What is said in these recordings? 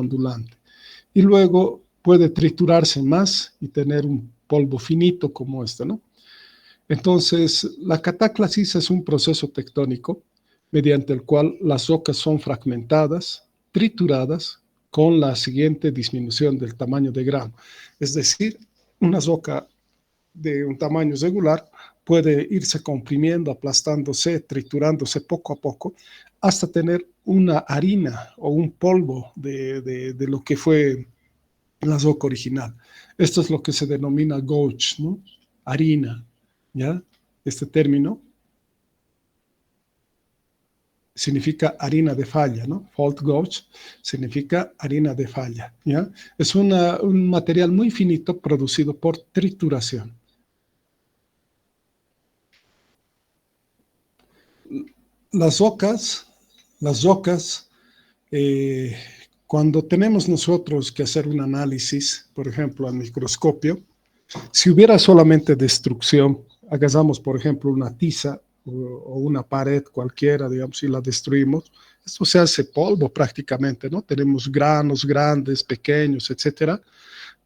ondulante. Y luego puede triturarse más y tener un polvo finito como este, ¿no? Entonces, la catáclasis es un proceso tectónico mediante el cual las rocas son fragmentadas, trituradas, con la siguiente disminución del tamaño de grano. Es decir, una roca de un tamaño regular puede irse comprimiendo, aplastándose, triturándose poco a poco, hasta tener una harina o un polvo de lo que fue la roca original. Esto es lo que se denomina gouge, ¿no? Harina, ¿ya? Este término significa harina de falla, ¿no? Fault gouge significa harina de falla, ¿ya? Es un material muy finito producido por trituración. Las rocas, las rocas, eh, cuando tenemos nosotros que hacer un análisis, por ejemplo, al microscopio, si hubiera solamente destrucción, agarramos, por ejemplo, una tiza o una pared cualquiera, digamos, y la destruimos, esto se hace polvo prácticamente, ¿no? Tenemos granos grandes, pequeños, etcétera,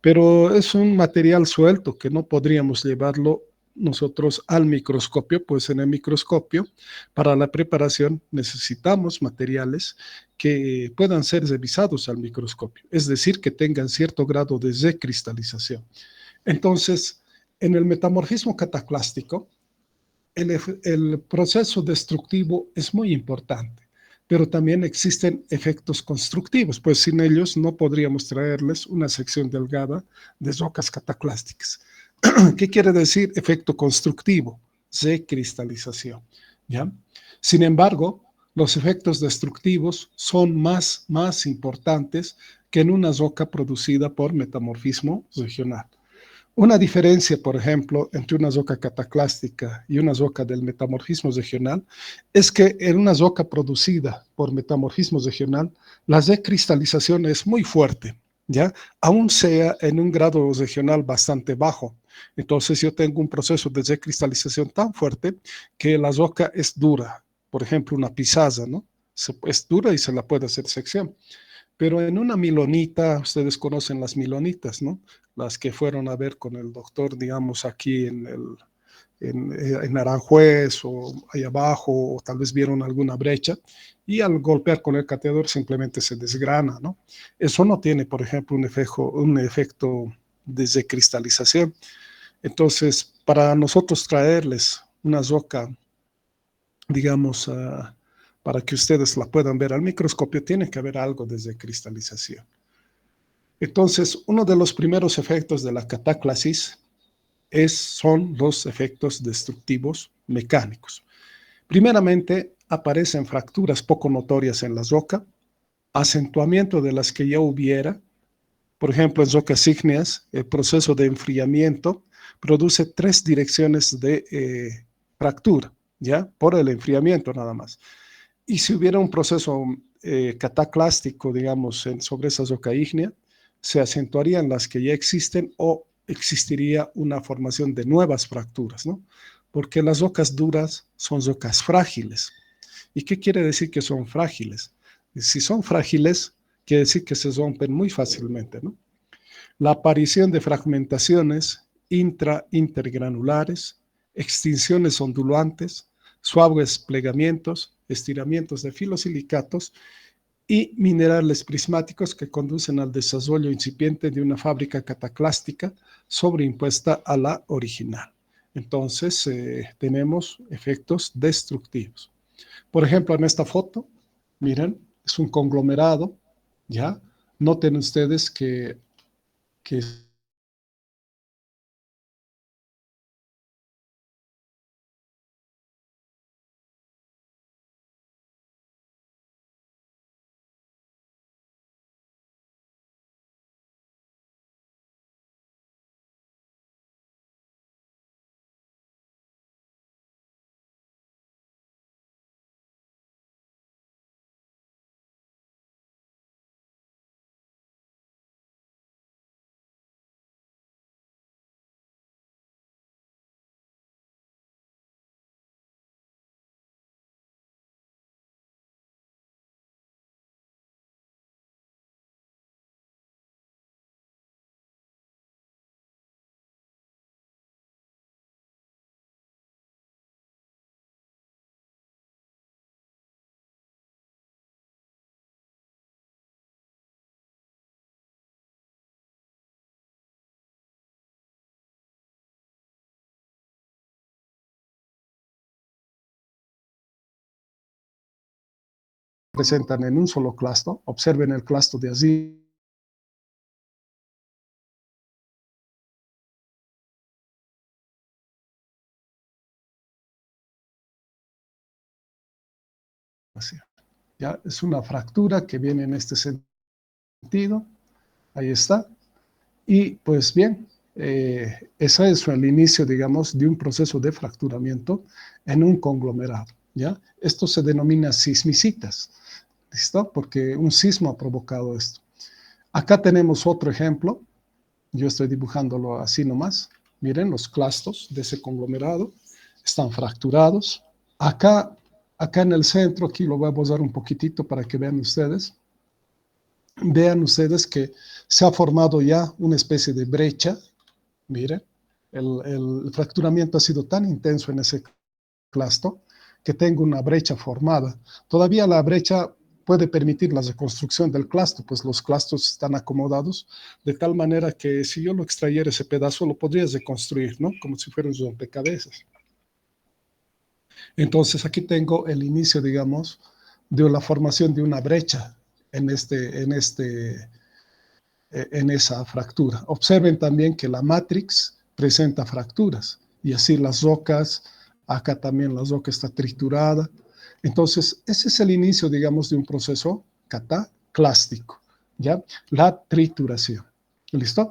pero es un material suelto que no podríamos llevarlo nosotros al microscopio, pues en el microscopio, para la preparación necesitamos materiales que puedan ser revisados al microscopio, es decir, que tengan cierto grado de recristalización. Entonces, en el metamorfismo cataclástico, el proceso destructivo es muy importante, pero también existen efectos constructivos, pues sin ellos no podríamos traerles una sección delgada de rocas cataclásticas. ¿Qué quiere decir efecto constructivo? Recristalización, ¿ya? Sin embargo, los efectos destructivos son más importantes que en una roca producida por metamorfismo regional. Una diferencia, por ejemplo, entre una roca cataclástica y una roca del metamorfismo regional es que en una roca producida por metamorfismo regional, la recristalización es muy fuerte, ¿ya? Aún sea en un grado regional bastante bajo. Entonces yo tengo un proceso de recristalización tan fuerte que la roca es dura. Por ejemplo, una pizarra, ¿no? Es dura y se la puede hacer sección. Pero en una milonita, ustedes conocen las milonitas, ¿no? Las que fueron a ver con el doctor, digamos, aquí en Aranjuez o ahí abajo, o tal vez vieron alguna brecha, y al golpear con el cateador simplemente se desgrana, ¿no? Eso no tiene, por ejemplo, un efecto de decristalización. Entonces, para nosotros traerles una roca, digamos, para que ustedes la puedan ver al microscopio, tiene que haber algo de cristalización. Entonces, uno de los primeros efectos de la catáclasis son los efectos destructivos mecánicos. Primeramente, aparecen fracturas poco notorias en la roca, acentuamiento de las que ya hubiera. Por ejemplo, en rocas ígneas, el proceso de enfriamiento produce 3 direcciones de fractura, ¿ya? Por el enfriamiento nada más. Y si hubiera un proceso cataclástico, digamos, sobre esa roca ígnea, se acentuarían las que ya existen o existiría una formación de nuevas fracturas, ¿no? Porque las rocas duras son rocas frágiles. ¿Y qué quiere decir que son frágiles? Si son frágiles, quiere decir que se rompen muy fácilmente, ¿no? La aparición de fragmentaciones intergranulares, extinciones ondulantes, suaves plegamientos, estiramientos de filosilicatos y minerales prismáticos que conducen al desarrollo incipiente de una fábrica cataclástica sobreimpuesta a la original. Entonces, tenemos efectos destructivos. Por ejemplo, en esta foto, miren, es un conglomerado, ¿ya? Noten ustedes que presentan en un solo clasto. Observen el clasto de allí. Ya es una fractura que viene en este sentido. Ahí está. Y pues bien, ese es el inicio, digamos, de un proceso de fracturamiento en un conglomerado, ¿ya? Esto se denomina sismicitas, ¿listo? Porque un sismo ha provocado esto. Acá tenemos otro ejemplo. Yo estoy dibujándolo así nomás. Miren, los clastos de ese conglomerado están fracturados. Acá en el centro, aquí lo voy a posar un poquitito para que vean ustedes. Vean ustedes que se ha formado ya una especie de brecha. Miren, el fracturamiento ha sido tan intenso en ese clasto que tengo una brecha formada. Todavía la brecha puede permitir la reconstrucción del clasto, pues los clastos están acomodados de tal manera que si yo lo extrayera ese pedazo, lo podría reconstruir, ¿no? Como si fuera un rompecabezas. Entonces aquí tengo el inicio, digamos, de la formación de una brecha en esa fractura. Observen también que la matrix presenta fracturas y así las rocas, acá también la roca está triturada. Entonces, ese es el inicio, digamos, de un proceso cataclástico, ¿ya? La trituración. ¿Listo?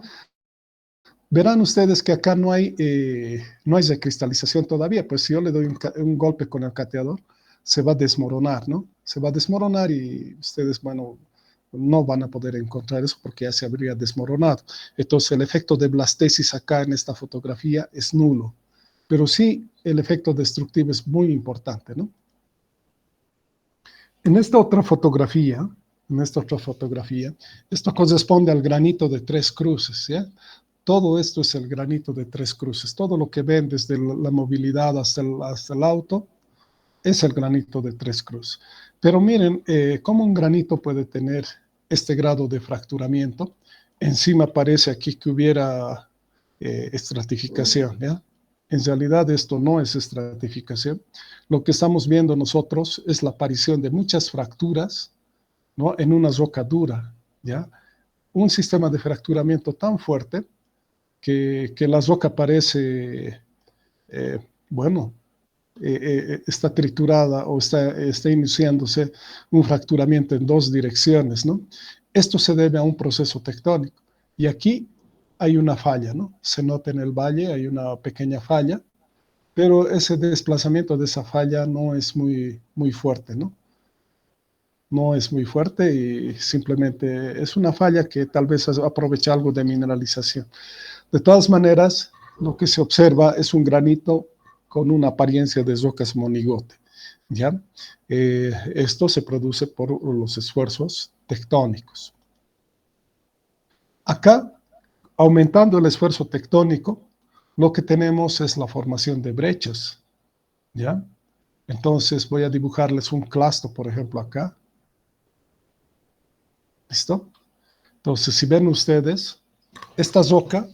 Verán ustedes que acá no hay recristalización todavía, pues si yo le doy un golpe con el cateador, se va a desmoronar, ¿no? Se va a desmoronar y ustedes, bueno, no van a poder encontrar eso porque ya se habría desmoronado. Entonces el efecto de blastesis acá en esta fotografía es nulo, pero sí el efecto destructivo es muy importante, ¿no? En esta otra fotografía, esto corresponde al granito de Tres Cruces, ¿ya? Todo esto es el granito de Tres Cruces. Todo lo que ven desde la movilidad hasta el auto es el granito de Tres Cruces. Pero miren, cómo un granito puede tener este grado de fracturamiento. Encima parece aquí que hubiera estratificación, ¿ya? En realidad esto no es estratificación. Lo que estamos viendo nosotros es la aparición de muchas fracturas, ¿no? En una roca dura, ¿ya? Un sistema de fracturamiento tan fuerte que la roca parece, eh, bueno, está triturada o está iniciándose un fracturamiento en dos direcciones, ¿no? Esto se debe a un proceso tectónico. Y aquí hay una falla, ¿no? Se nota en el valle, hay una pequeña falla, pero ese desplazamiento de esa falla no es muy fuerte, ¿no? No es muy fuerte y simplemente es una falla que tal vez aprovecha algo de mineralización. De todas maneras, lo que se observa es un granito con una apariencia de rocas monigote, ¿ya? Esto se produce por los esfuerzos tectónicos. Acá, aumentando el esfuerzo tectónico, lo que tenemos es la formación de brechas, ¿ya? Entonces voy a dibujarles un clasto, por ejemplo, acá. ¿Listo? Entonces, si ven ustedes, esta roca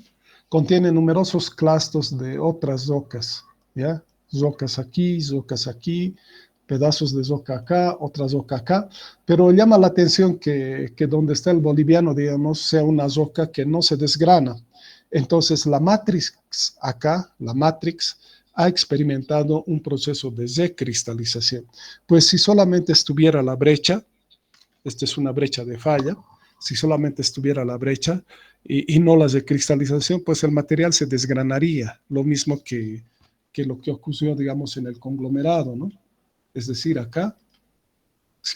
contiene numerosos clastos de otras rocas, ¿ya? Rocas aquí, pedazos de roca acá, otra roca acá, pero llama la atención que donde está el boliviano, digamos, sea una roca que no se desgrana. Entonces, la matrix acá, la matrix, ha experimentado un proceso de recristalización. Pues si solamente estuviera la brecha, esta es una brecha de falla, si solamente estuviera la brecha y no la recristalización, pues el material se desgranaría, lo mismo que lo que ocurrió, digamos, en el conglomerado, ¿no? Es decir, acá,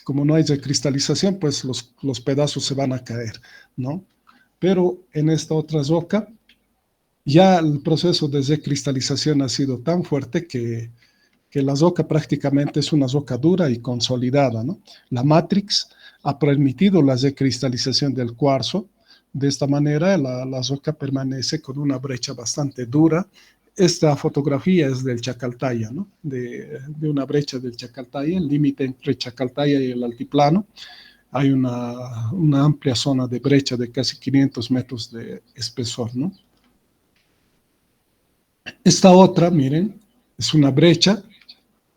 como no hay recristalización, pues los pedazos se van a caer, ¿no? Pero en esta otra roca, ya el proceso de recristalización ha sido tan fuerte que la roca prácticamente es una roca dura y consolidada, ¿no? La matrix ha permitido la recristalización del cuarzo. De esta manera, la roca permanece con una brecha bastante dura. Esta fotografía es del Chacaltaya, ¿no? De una brecha del Chacaltaya, el límite entre Chacaltaya y el altiplano. Hay una amplia zona de brecha de casi 500 metros de espesor, ¿no? Esta otra, miren, es una brecha,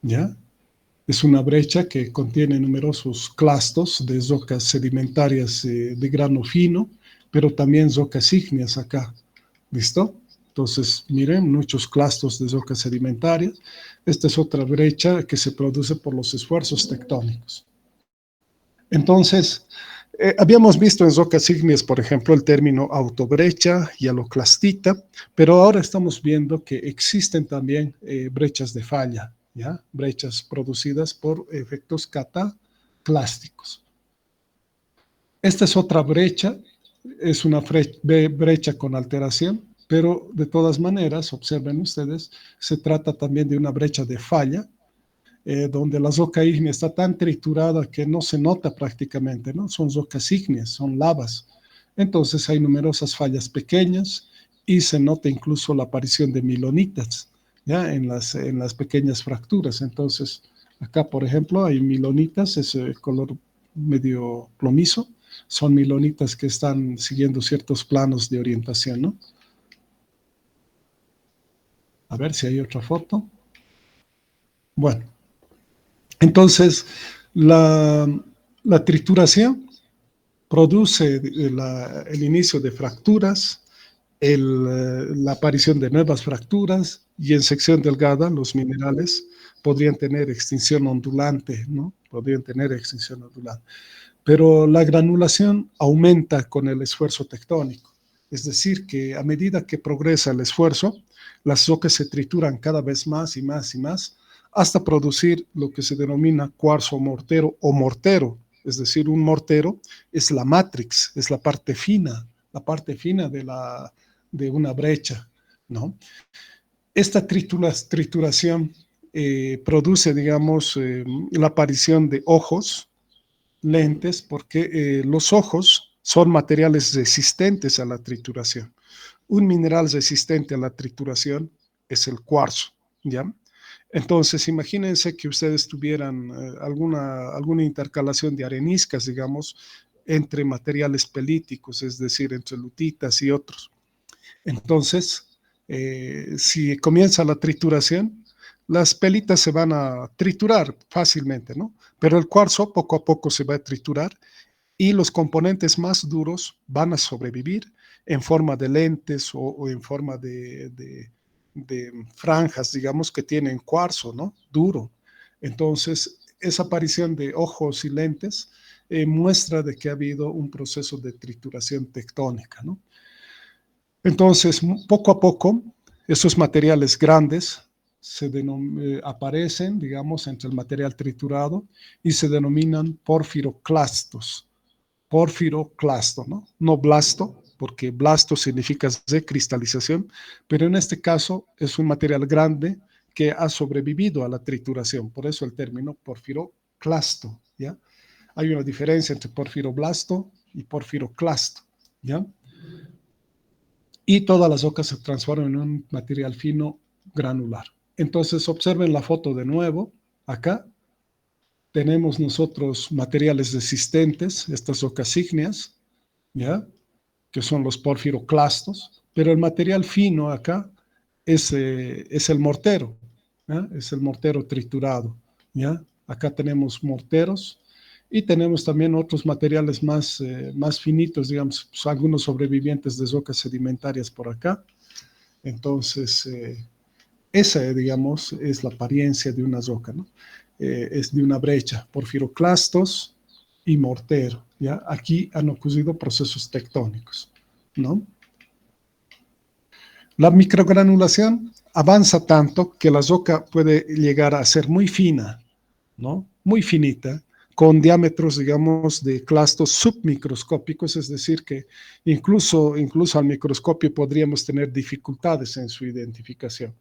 ¿ya? Es una brecha que contiene numerosos clastos de rocas sedimentarias de grano fino, pero también rocas ígneas acá. ¿Listo? Entonces, miren, muchos clastos de rocas sedimentarias. Esta es otra brecha que se produce por los esfuerzos tectónicos. Entonces, habíamos visto en rocas ígneas, por ejemplo, el término autobrecha y haloclastita, pero ahora estamos viendo que existen también brechas de falla, ¿ya? Brechas producidas por efectos cataclásticos. Esta es otra brecha, es una brecha con alteración, pero de todas maneras, observen ustedes, se trata también de una brecha de falla, donde la roca ígnea está tan triturada que no se nota prácticamente, ¿no? Son rocas ígneas, son lavas. Entonces hay numerosas fallas pequeñas y se nota incluso la aparición de milonitas, ¿ya? En las pequeñas fracturas. Entonces, acá, por ejemplo, hay milonitas, ese color medio plomizo, son milonitas que están siguiendo ciertos planos de orientación, ¿no? A ver si hay otra foto. Bueno, entonces la trituración produce el inicio de fracturas, la aparición de nuevas fracturas y en sección delgada los minerales podrían tener extinción ondulante, ¿no? Podrían tener extinción ondulante. Pero la granulación aumenta con el esfuerzo tectónico. Es decir, que a medida que progresa el esfuerzo, las rocas se trituran cada vez más y más y más hasta producir lo que se denomina cuarzo mortero o mortero. Es decir, un mortero es la matrix, es la parte fina de una brecha, ¿no? Esta trituración produce, digamos, la aparición de ojos, lentes, porque los ojos son materiales resistentes a la trituración. Un mineral resistente a la trituración es el cuarzo, ¿ya? Entonces, imagínense que ustedes tuvieran alguna intercalación de areniscas, digamos, entre materiales pelíticos, es decir, entre lutitas y otros. Entonces, si comienza la trituración, las pelitas se van a triturar fácilmente, ¿no? Pero el cuarzo poco a poco se va a triturar y los componentes más duros van a sobrevivir en forma de lentes o en forma de franjas, digamos, que tienen cuarzo, ¿no? Duro. Entonces, esa aparición de ojos y lentes muestra de que ha habido un proceso de trituración tectónica, ¿no? Entonces, poco a poco, esos materiales grandes aparecen, digamos, entre el material triturado y se denominan porfiroclastos. Porfiroclasto, ¿no? No blasto, porque blasto significa recristalización, pero en este caso es un material grande que ha sobrevivido a la trituración, por eso el término porfiroclasto, ¿ya? Hay una diferencia entre porfiroblasto y porfiroclasto, ¿ya? Y todas las rocas se transforman en un material fino granular. Entonces, observen la foto de nuevo, acá, tenemos nosotros materiales resistentes, estas rocas ígneas, ¿ya? Que son los porfiroclastos, pero el material fino acá es el mortero, ¿ya? Es el mortero triturado, ¿ya? Acá tenemos morteros y tenemos también otros materiales más finitos, digamos, pues, algunos sobrevivientes de rocas sedimentarias por acá. Entonces, esa, digamos, es la apariencia de una roca, ¿no? Es de una brecha, porfiroclastos y mortero, ¿ya? Aquí han ocurrido procesos tectónicos, ¿no? La microgranulación avanza tanto que la roca puede llegar a ser muy fina, ¿no? Muy finita, con diámetros, digamos, de clastos submicroscópicos, es decir, que incluso al microscopio podríamos tener dificultades en su identificación.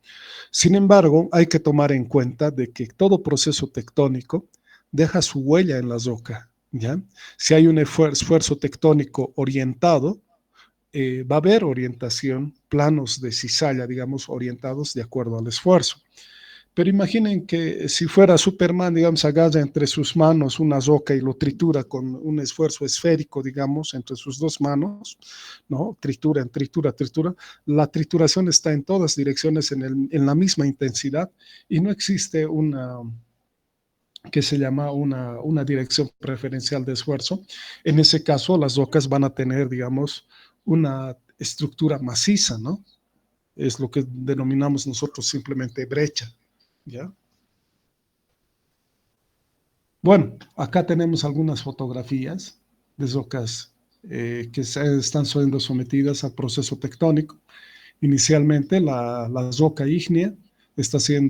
Sin embargo, hay que tomar en cuenta de que todo proceso tectónico deja su huella en la roca, ¿ya? Si hay un esfuerzo tectónico orientado, va a haber orientación, planos de cizalla, digamos, orientados de acuerdo al esfuerzo. Pero imaginen que si fuera Superman, digamos, agarra entre sus manos una roca y lo tritura con un esfuerzo esférico, digamos, entre sus dos manos, ¿no? Tritura, tritura, tritura. La trituración está en todas direcciones en la misma intensidad y no existe que se llama una dirección preferencial de esfuerzo. En ese caso, las rocas van a tener, digamos, una estructura maciza, ¿no? Es lo que denominamos nosotros simplemente brecha, ¿ya? Bueno, acá tenemos algunas fotografías de rocas que están siendo sometidas al proceso tectónico. Inicialmente, la roca ígnea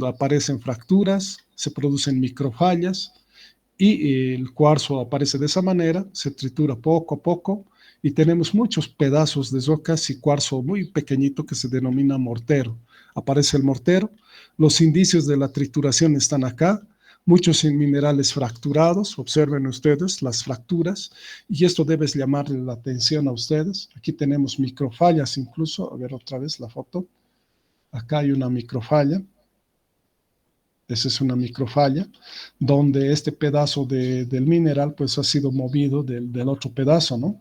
aparecen fracturas, se producen microfallas, y el cuarzo aparece de esa manera, se tritura poco a poco y tenemos muchos pedazos de rocas y cuarzo muy pequeñito que se denomina mortero. Aparece el mortero, los indicios de la trituración están acá, muchos minerales fracturados, observen ustedes las fracturas, y esto debe llamarle la atención a ustedes. Aquí tenemos microfallas incluso, a ver otra vez la foto, acá hay una microfalla. Esa es una microfalla, donde este pedazo del mineral pues ha sido movido del otro pedazo, ¿no?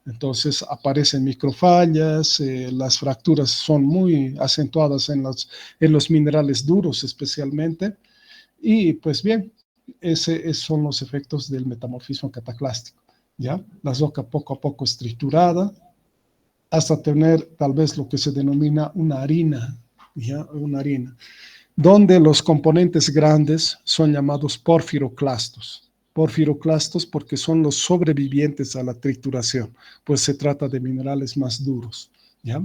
Entonces aparecen microfallas, las fracturas son muy acentuadas en los minerales duros especialmente, y pues bien, esos son los efectos del metamorfismo cataclástico, ¿ya? La roca poco a poco es triturada, hasta tener tal vez lo que se denomina una harina, ¿ya? Una harina donde los componentes grandes son llamados porfiroclastos. Porfiroclastos porque son los sobrevivientes a la trituración, pues se trata de minerales más duros, ¿ya?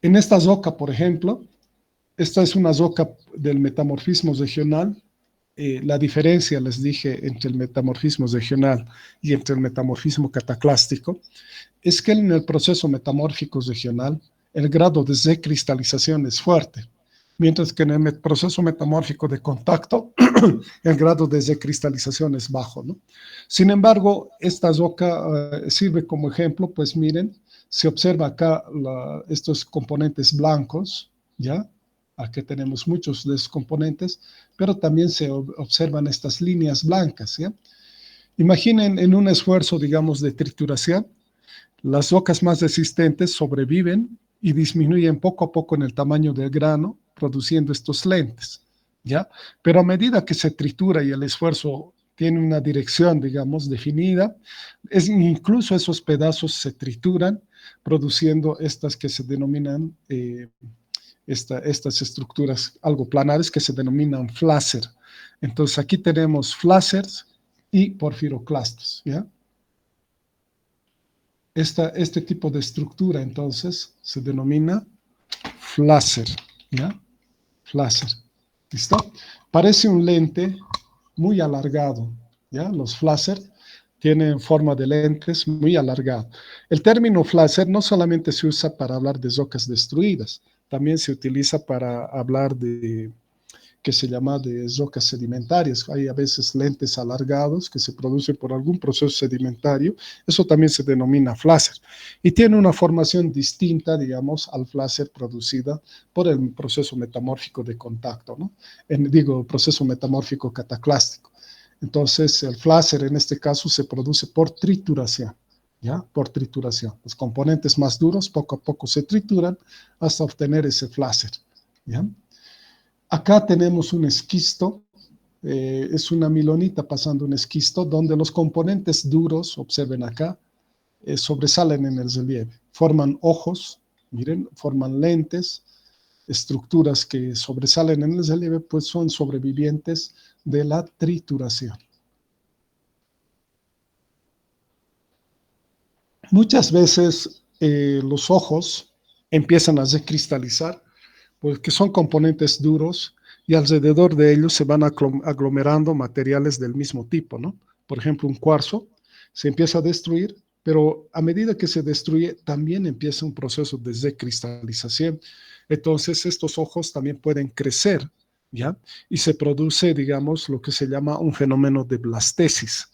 En esta roca, por ejemplo, esta es una roca del metamorfismo regional. La diferencia, les dije, entre el metamorfismo regional y entre el metamorfismo cataclástico, es que en el proceso metamórfico regional, el grado de recristalización es fuerte, mientras que en el proceso metamórfico de contacto, el grado de recristalización es bajo, ¿no? Sin embargo, esta roca sirve como ejemplo, pues miren, se observa acá estos componentes blancos, ¿ya? Aquí tenemos muchos de esos componentes, pero también se observan estas líneas blancas, ¿ya? Imaginen en un esfuerzo, digamos, de trituración, las rocas más resistentes sobreviven y disminuyen poco a poco en el tamaño del grano, produciendo estos lentes, ¿ya? Pero a medida que se tritura y el esfuerzo tiene una dirección, digamos, definida, incluso esos pedazos se trituran, produciendo estas que se denominan, estas estructuras algo planares que se denominan flácer. Entonces aquí tenemos fláceres y porfiroclastos, ¿ya? Este tipo de estructura, entonces, se denomina flácer, ¿ya? Flácer, ¿listo? Parece un lente muy alargado, ¿ya? Los flácer tienen forma de lentes muy alargado. El término flácer no solamente se usa para hablar de rocas destruidas, también se utiliza para hablar de que se llama de rocas sedimentarias. Hay a veces lentes alargados que se producen por algún proceso sedimentario. Eso también se denomina flácer. Y tiene una formación distinta, digamos, al flácer producida por el proceso metamórfico de contacto, ¿no? Proceso metamórfico cataclástico. Entonces, el flácer en este caso se produce por trituración, ¿ya? Por trituración. Los componentes más duros poco a poco se trituran hasta obtener ese flácer, ¿ya? Acá tenemos un esquisto, es una milonita pasando un esquisto, donde los componentes duros, observen acá, sobresalen en el relieve. Forman ojos, miren, forman lentes, estructuras que sobresalen en el relieve, pues son sobrevivientes de la trituración. Muchas veces los ojos empiezan a recristalizar porque son componentes duros y alrededor de ellos se van aglomerando materiales del mismo tipo, ¿no? Por ejemplo, un cuarzo se empieza a destruir, pero a medida que se destruye también empieza un proceso de recristalización. Entonces, estos ojos también pueden crecer, ¿ya? Y se produce, digamos, lo que se llama un fenómeno de blastesis.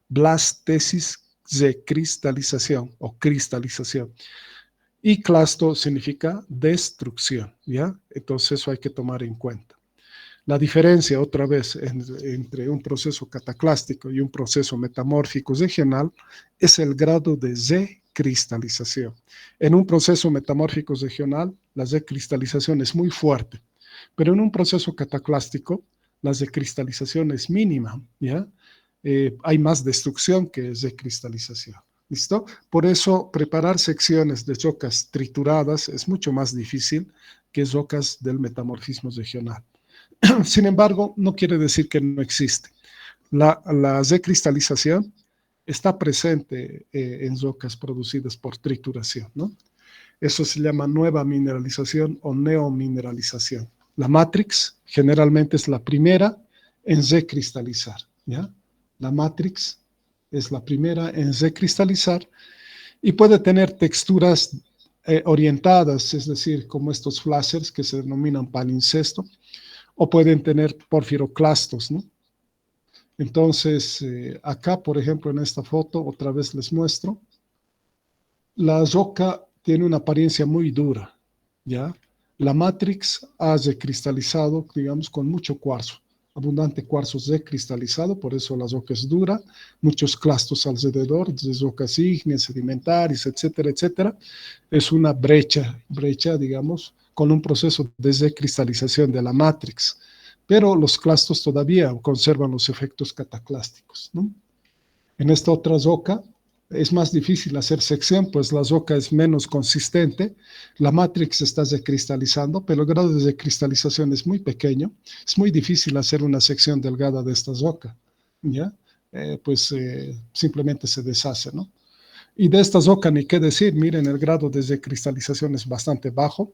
Blastesis de cristalización o cristalización. Y clasto significa destrucción, ¿ya? Entonces eso hay que tomar en cuenta. La diferencia, otra vez, entre un proceso cataclástico y un proceso metamórfico regional es el grado de recristalización. En un proceso metamórfico regional, la recristalización es muy fuerte, pero en un proceso cataclástico la decristalización es mínima, ¿ya? Hay más destrucción que decristalización. ¿Listo? Por eso preparar secciones de rocas trituradas es mucho más difícil que rocas del metamorfismo regional. Sin embargo, no quiere decir que no existe. La decristalización está presente en rocas producidas por trituración, ¿no? Eso se llama nueva mineralización o neomineralización. La matrix generalmente es la primera en recristalizar, ¿ya? La matrix es la primera en recristalizar y puede tener texturas orientadas, es decir, como estos flashers que se denominan palincesto, o pueden tener porfiroclastos, ¿no? Entonces, acá, por ejemplo, en esta foto, otra vez les muestro, la roca tiene una apariencia muy dura, ¿ya? La matrix ha recristalizado, digamos, con mucho cuarzo, abundante cuarzo recristalizado, por eso la roca es dura, muchos clastos alrededor, de rocas ígneas, sedimentarias, etcétera, etcétera. Es una brecha, digamos, con un proceso de recristalización de la matrix, pero los clastos todavía conservan los efectos cataclásticos, ¿no? En esta otra roca es más difícil hacer sección, pues la roca es menos consistente, la matrix está recristalizando, pero el grado de recristalización es muy pequeño, es muy difícil hacer una sección delgada de esta roca, ¿ya? Simplemente se deshace, ¿no? Y de esta roca ni qué decir, miren, el grado de recristalización es bastante bajo,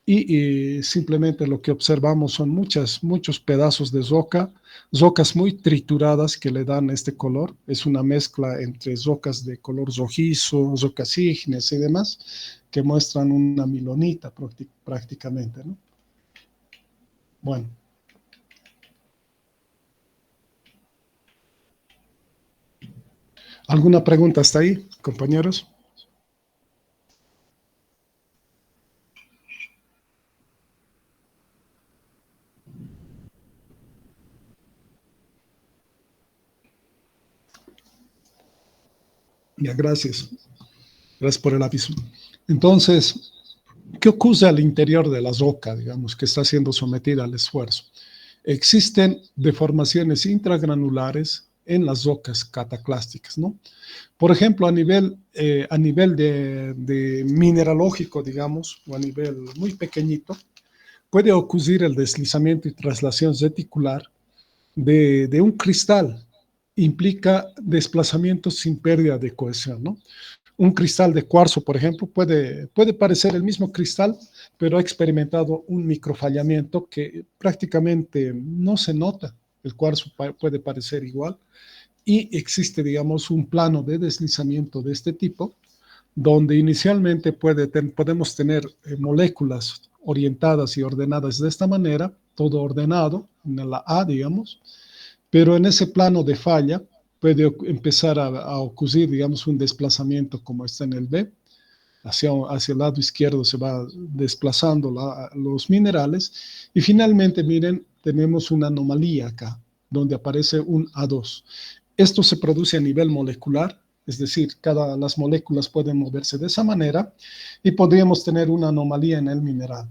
y simplemente lo que observamos son muchos pedazos de roca, rocas muy trituradas que le dan este color. Es una mezcla entre rocas de color rojizo, rocas ígneas y demás, que muestran una milonita prácticamente, ¿no? Bueno. ¿Alguna pregunta hasta ahí, compañeros? Ya, gracias. Gracias por el aviso. Entonces, ¿qué ocurre al interior de la roca, digamos, que está siendo sometida al esfuerzo? Existen deformaciones intragranulares en las rocas cataclásticas, ¿no? Por ejemplo, a nivel de mineralógico, digamos, o a nivel muy pequeñito, puede ocurrir el deslizamiento y traslación reticular de un cristal. Implica desplazamientos sin pérdida de cohesión, ¿no? Un cristal de cuarzo, por ejemplo, puede parecer el mismo cristal, pero ha experimentado un microfallamiento que prácticamente no se nota. El cuarzo puede parecer igual y existe, digamos, un plano de deslizamiento de este tipo, donde inicialmente podemos tener moléculas orientadas y ordenadas de esta manera, todo ordenado en la A, digamos, pero en ese plano de falla puede empezar a ocurrir, digamos, un desplazamiento como está en el B, hacia el lado izquierdo se va desplazando los minerales y finalmente, miren, tenemos una anomalía acá, donde aparece un A2. Esto se produce a nivel molecular, es decir, las moléculas pueden moverse de esa manera y podríamos tener una anomalía en el mineral.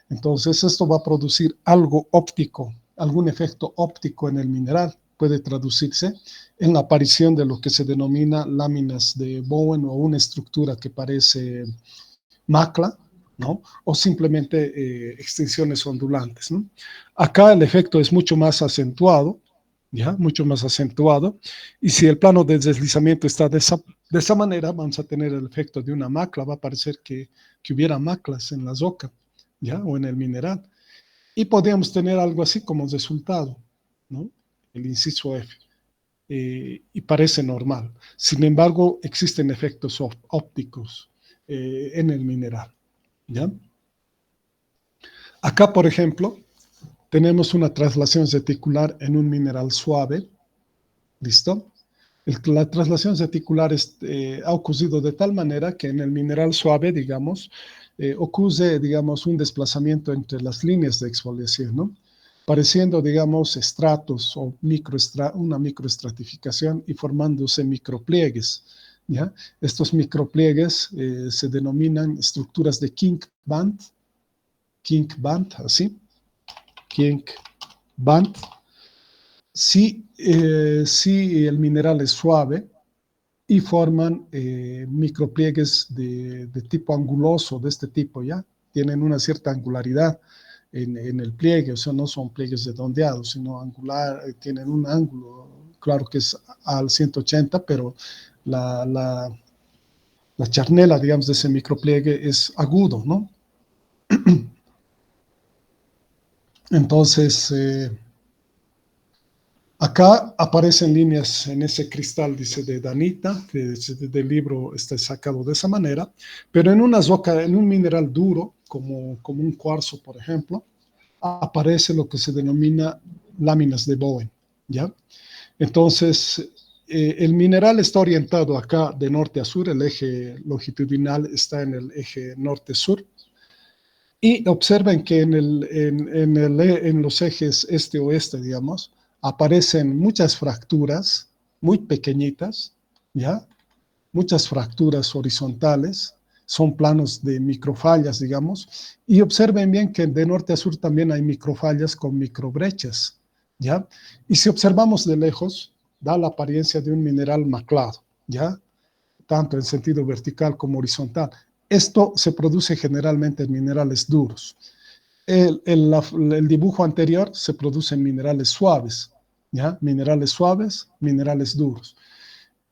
Entonces, esto va a producir algo óptico, algún efecto óptico en el mineral. Puede traducirse en la aparición de lo que se denomina láminas de Bowen o una estructura que parece macla, ¿no? O simplemente extensiones ondulantes, ¿no? Acá el efecto es mucho más acentuado, ¿ya? Mucho más acentuado. Y si el plano de deslizamiento está de esa manera, vamos a tener el efecto de una macla. Va a parecer que hubiera maclas en la roca, ¿ya? O en el mineral. Y podríamos tener algo así como resultado, ¿no? El inciso F. Y parece normal. Sin embargo, existen efectos ópticos en el mineral, ¿ya? Acá, por ejemplo, tenemos una traslación reticular en un mineral suave, ¿listo? La traslación reticular ha ocurrido de tal manera que en el mineral suave, digamos, ocurre, digamos, un desplazamiento entre las líneas de exfoliación, ¿no? Pareciendo, digamos, estratos o una microestratificación y formándose micropliegues, ¿ya? Estos micropliegues se denominan estructuras de kink band, así, kink band. Si el mineral es suave y forman micropliegues de tipo anguloso, de este tipo, ¿ya? Tienen una cierta angularidad en el pliegue, o sea, no son pliegues redondeados, sino angular, tienen un ángulo, claro que es al 180, pero la, la, la charnela, digamos, de ese micropliegue es agudo, ¿no? Entonces, acá aparecen líneas en ese cristal, dice, de Danita, del libro está sacado de esa manera, pero en una roca, en un mineral duro, como un cuarzo, por ejemplo, aparece lo que se denomina láminas de Bowen, ¿ya? Entonces, el mineral está orientado acá de norte a sur, el eje longitudinal está en el eje norte-sur, y observen que en los ejes este-oeste, digamos, aparecen muchas fracturas muy pequeñitas, ¿ya? Muchas fracturas horizontales, son planos de microfallas, digamos, y observen bien que de norte a sur también hay microfallas con microbrechas, ¿ya? Y si observamos de lejos, da la apariencia de un mineral maclado, ¿ya? Tanto en sentido vertical como horizontal. Esto se produce generalmente en minerales duros. El dibujo anterior se produce en minerales suaves, ¿ya? Minerales suaves, minerales duros.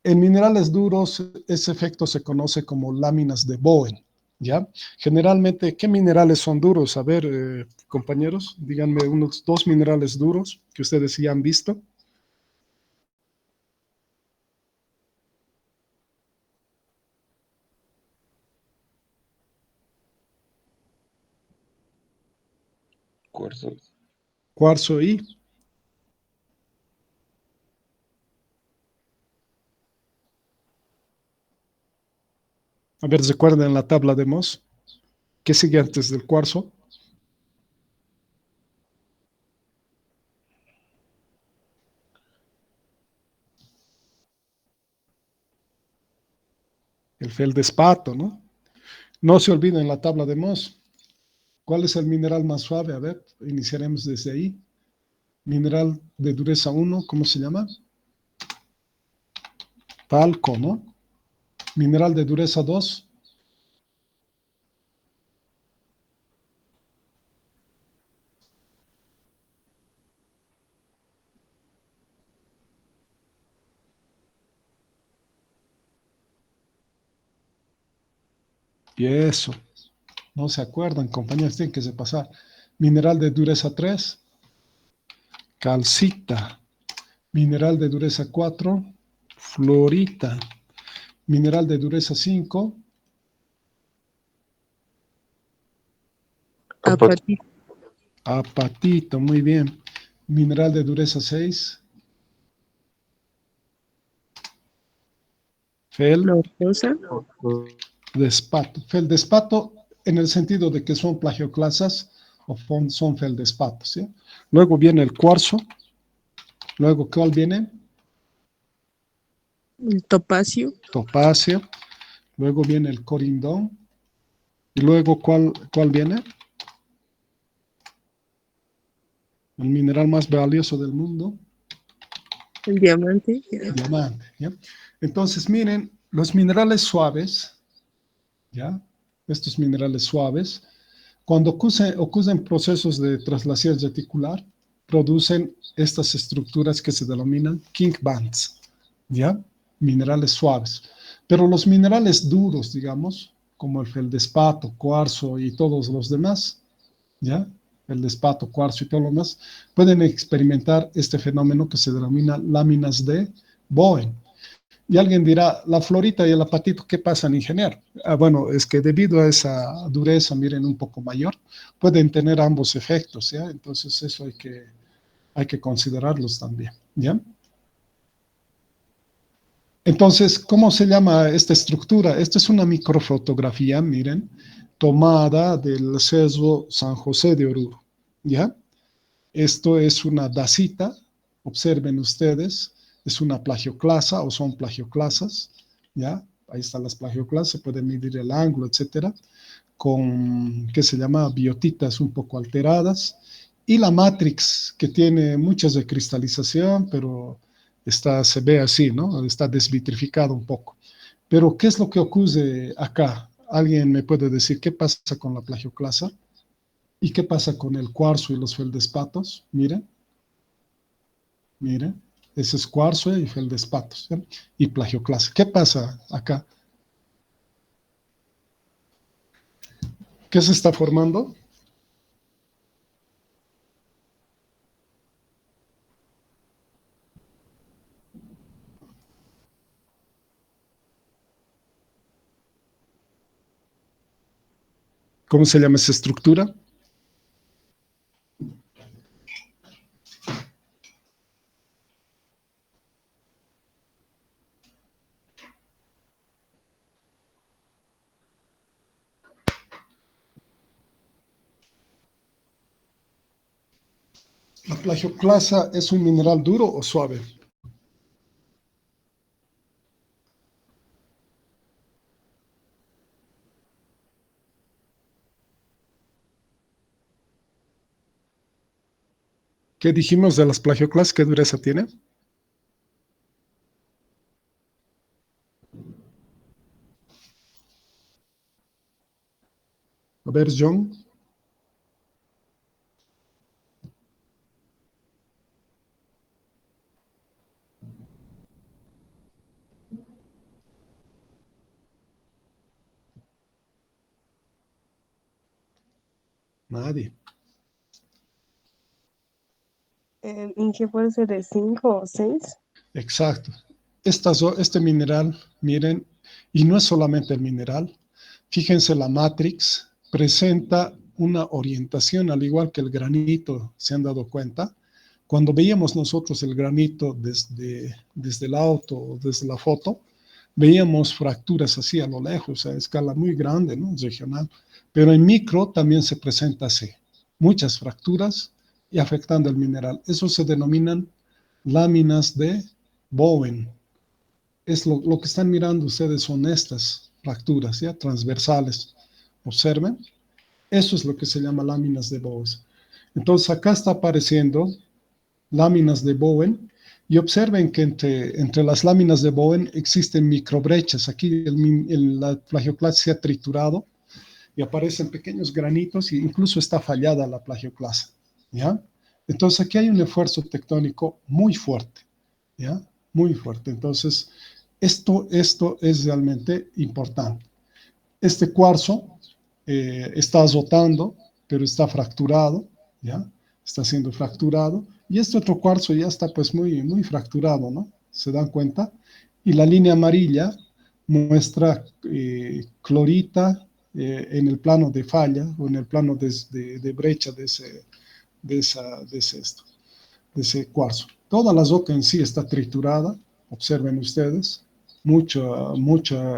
En minerales duros, ese efecto se conoce como láminas de Bowen, ¿ya? Generalmente, ¿qué minerales son duros? A ver, compañeros, díganme unos 2 minerales duros que ustedes ya han visto. Cuarzo. Cuarzo y, a ver, recuerden la tabla de Mohs. ¿Qué sigue antes del cuarzo? El feldespato, ¿no? No se olviden la tabla de Mohs. ¿Cuál es el mineral más suave? A ver, iniciaremos desde ahí. Mineral de dureza 1, ¿cómo se llama? Talco, ¿no? Mineral de dureza 2, y eso, no se acuerdan, compañeros, tienen que pasar. Mineral de dureza 3, calcita. Mineral de dureza 4, fluorita. Mineral de dureza 5, Apatito. apatito, muy bien. Mineral de dureza 6, Rosa. feldespato. Feldespato en el sentido de que son plagioclasas o son feldespatos, ¿sí? Luego viene el cuarzo. Luego, ¿cuál viene? El topacio. Topacio. Luego viene el corindón. Y luego, ¿cuál viene? El mineral más valioso del mundo. El diamante. Diamante, ¿ya? Entonces, miren, los minerales suaves, ¿ya? Estos minerales suaves, cuando ocurren procesos de traslación reticular, producen estas estructuras que se denominan king bands, ¿ya? Minerales suaves. Pero los minerales duros, digamos, como el feldespato, cuarzo y todos los demás, ¿ya? Feldespato, cuarzo y todo lo demás, pueden experimentar este fenómeno que se denomina láminas de Bowen. Y alguien dirá, la florita y el apatito, ¿qué pasa, ingeniero? Bueno, es que debido a esa dureza, miren, un poco mayor, pueden tener ambos efectos, ¿ya? Entonces eso hay que considerarlos también, ¿ya? Entonces, ¿cómo se llama esta estructura? Esta es una microfotografía, miren, tomada del sesgo San José de Oruro, ¿ya? Esto es una dacita, observen ustedes, es una plagioclasa o son plagioclasas, ¿ya? Ahí están las plagioclasas, se puede medir el ángulo, etcétera, con, ¿qué se llama? Biotitas un poco alteradas Y la matrix, que tiene muchas de cristalización, pero se ve así, ¿no? Está desvitrificado un poco. Pero, ¿qué es lo que ocurre acá? ¿Alguien me puede decir qué pasa con la plagioclasa? ¿Y qué pasa con el cuarzo y los feldespatos? Miren, miren, ese es cuarzo y feldespatos, ¿sí? Y plagioclasa. ¿Qué pasa acá? ¿Qué se está formando? ¿Cómo se llama esa estructura? ¿La plagioclasa es un mineral duro o suave? ¿Qué dijimos de las plagioclasas? ¿Qué dureza tiene? A ver, John. Nadie. ¿En qué puede ser de 5 o 6? Exacto. Este mineral, miren, y no es solamente el mineral, fíjense la matrix, presenta una orientación, al igual que el granito, ¿se han dado cuenta? Cuando veíamos nosotros el granito desde el auto o desde la foto, veíamos fracturas así a lo lejos, a escala muy grande, ¿no? Regional. Pero en micro también se presenta así, muchas fracturas y afectando el mineral. Eso se denominan láminas de Bowen. Es lo que están mirando ustedes son estas fracturas, ¿ya? Transversales. Observen. Eso es lo que se llama láminas de Bowen. Entonces acá está apareciendo láminas de Bowen y observen que entre las láminas de Bowen existen microbrechas. Aquí la plagioclasa se ha triturado y aparecen pequeños granitos e incluso está fallada la plagioclasa, ¿ya? Entonces aquí hay un esfuerzo tectónico muy fuerte, ¿ya? Muy fuerte. Entonces, esto es realmente importante. Este cuarzo está azotando, pero está fracturado, ¿ya? Está siendo fracturado. Y este otro cuarzo ya está pues muy, muy fracturado, ¿no? ¿Se dan cuenta? Y la línea amarilla muestra clorita en el plano de falla o en el plano de brecha de ese cuarzo. Toda la roca en sí está triturada, observen ustedes,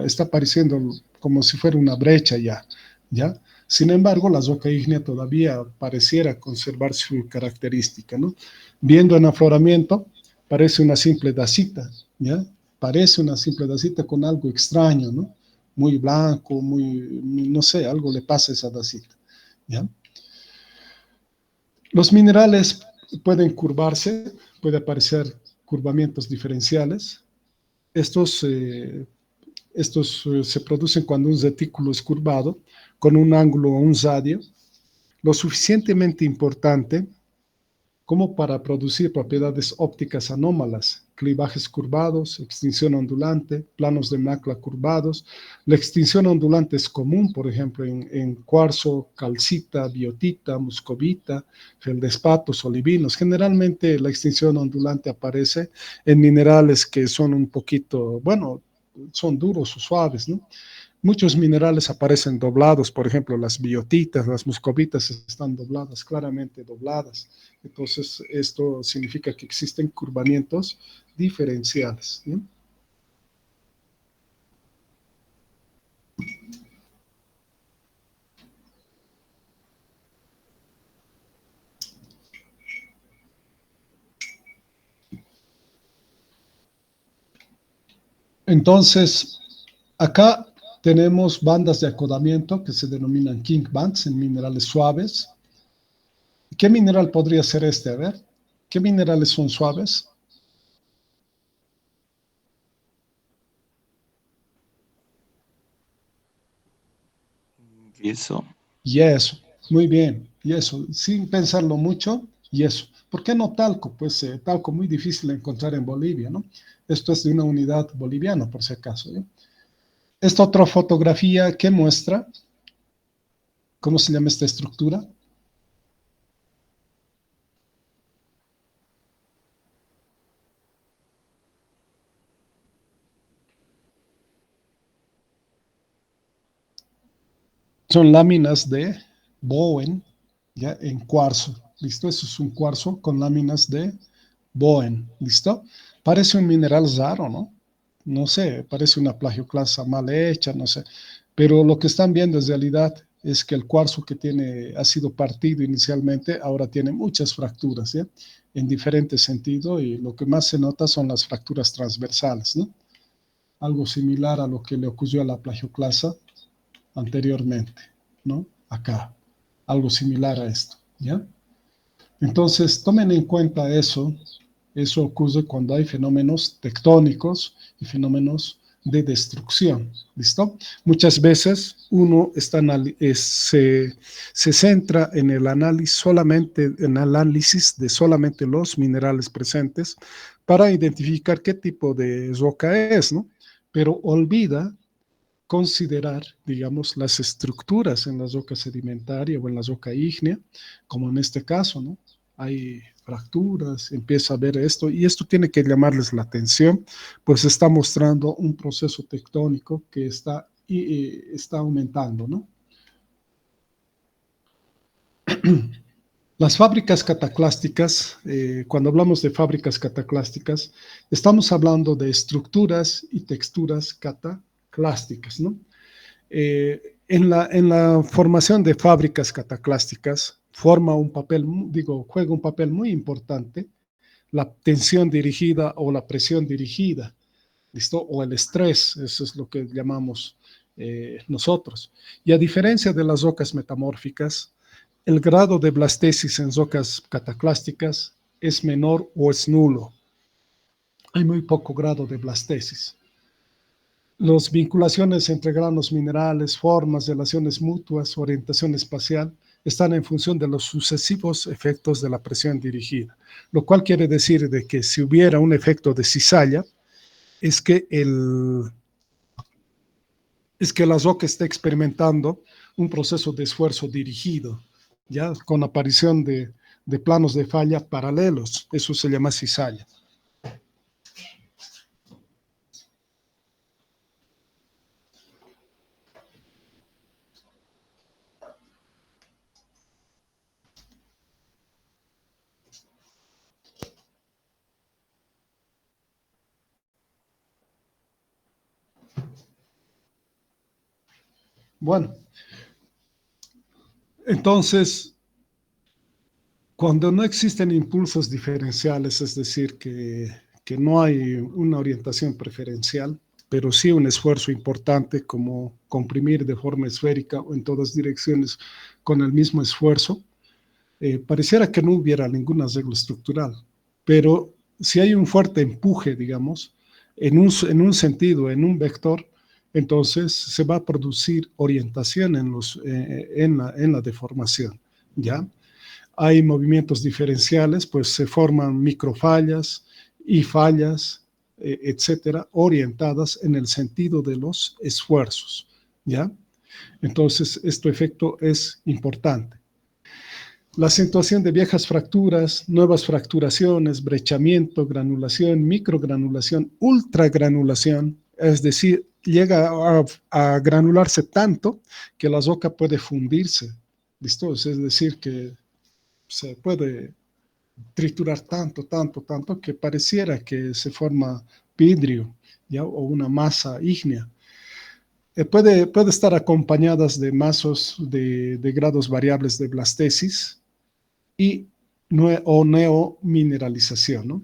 está pareciendo como si fuera una brecha ya, ¿ya? Sin embargo, la roca ígnea todavía pareciera conservar su característica, ¿no? Viendo en afloramiento, parece una simple dacita, ¿ya? Parece una simple dacita con algo extraño, ¿no? Muy blanco, no sé, algo le pasa a esa dacita, ¿ya? Los minerales pueden curvarse, puede aparecer curvamientos diferenciales. Estos se producen cuando un retículo es curvado con un ángulo o un radio lo suficientemente importante como para producir propiedades ópticas anómalas, clivajes curvados, extinción ondulante, planos de macla curvados. La extinción ondulante es común, por ejemplo, en cuarzo, calcita, biotita, muscovita, feldespatos, olivinos. Generalmente la extinción ondulante aparece en minerales que son un poquito, bueno, son duros o suaves, ¿no? Muchos minerales aparecen doblados, por ejemplo, las biotitas, las muscovitas están dobladas, claramente dobladas. Entonces, esto significa que existen curvamientos diferenciales, ¿sí? Entonces, acá tenemos bandas de acodamiento que se denominan kink bands en minerales suaves. ¿Qué mineral podría ser este? A ver, ¿qué minerales son suaves? Yeso. Yeso, muy bien, yeso, sin pensarlo mucho, yeso. ¿Por qué no talco? Pues talco muy difícil de encontrar en Bolivia, ¿no? Esto es de una unidad boliviana, por si acaso, ¿eh? Esta otra fotografía que muestra, ¿cómo se llama esta estructura? Son láminas de Bowen, ya en cuarzo, ¿listo? Eso es un cuarzo con láminas de Bowen, ¿listo? Parece un mineral raro, ¿no? No sé, parece una plagioclasa mal hecha, no sé. Pero lo que están viendo en realidad es que el cuarzo que tiene, ha sido partido inicialmente, ahora tiene muchas fracturas, ¿ya? En diferentes sentidos, y lo que más se nota son las fracturas transversales, ¿no? Algo similar a lo que le ocurrió a la plagioclasa anteriormente, ¿no? Acá, algo similar a esto, ¿ya? Entonces, tomen en cuenta eso. Eso ocurre cuando hay fenómenos tectónicos y fenómenos de destrucción, ¿listo? Muchas veces uno se centra en el análisis de solamente los minerales presentes para identificar qué tipo de roca es, ¿no? Pero olvida considerar, digamos, las estructuras en la roca sedimentaria o en la roca ígnea, como en este caso, ¿no? Hay fracturas, empieza a ver esto, y esto tiene que llamarles la atención, pues está mostrando un proceso tectónico que está aumentando, ¿no? Las fábricas cataclásticas, cuando hablamos de fábricas cataclásticas, estamos hablando de estructuras y texturas cataclásticas, ¿no? En la formación de fábricas cataclásticas juega un papel muy importante la tensión dirigida o la presión dirigida, ¿listo? O el estrés, eso es lo que llamamos nosotros. Y a diferencia de las rocas metamórficas, el grado de blastesis en rocas cataclásticas es menor o es nulo. Hay muy poco grado de blastesis. Las vinculaciones entre granos minerales, formas, relaciones mutuas, orientación espacial, están en función de los sucesivos efectos de la presión dirigida, lo cual quiere decir de que si hubiera un efecto de cizalla, es que, la roca está experimentando un proceso de esfuerzo dirigido, ya con aparición de planos de falla paralelos. Eso se llama cizalla. Bueno, entonces, cuando no existen impulsos diferenciales, es decir, que no hay una orientación preferencial, pero sí un esfuerzo importante como comprimir de forma esférica o en todas direcciones con el mismo esfuerzo, pareciera que no hubiera ninguna regla estructural, pero si hay un fuerte empuje, digamos, en un sentido, en un vector, entonces se va a producir orientación en la deformación, ¿ya? Hay movimientos diferenciales, pues se forman microfallas y fallas, etcétera, orientadas en el sentido de los esfuerzos, ¿ya? Entonces, este efecto es importante. La acentuación de viejas fracturas, nuevas fracturaciones, brechamiento, granulación, microgranulación, ultragranulación, es decir, llega a granularse tanto que la roca puede fundirse, ¿listo? Es decir, que se puede triturar tanto, tanto, tanto, que pareciera que se forma vidrio, ¿ya? O una masa ígnea. Puede estar acompañadas de mazos de grados variables de blastesis y o neomineralización, ¿no?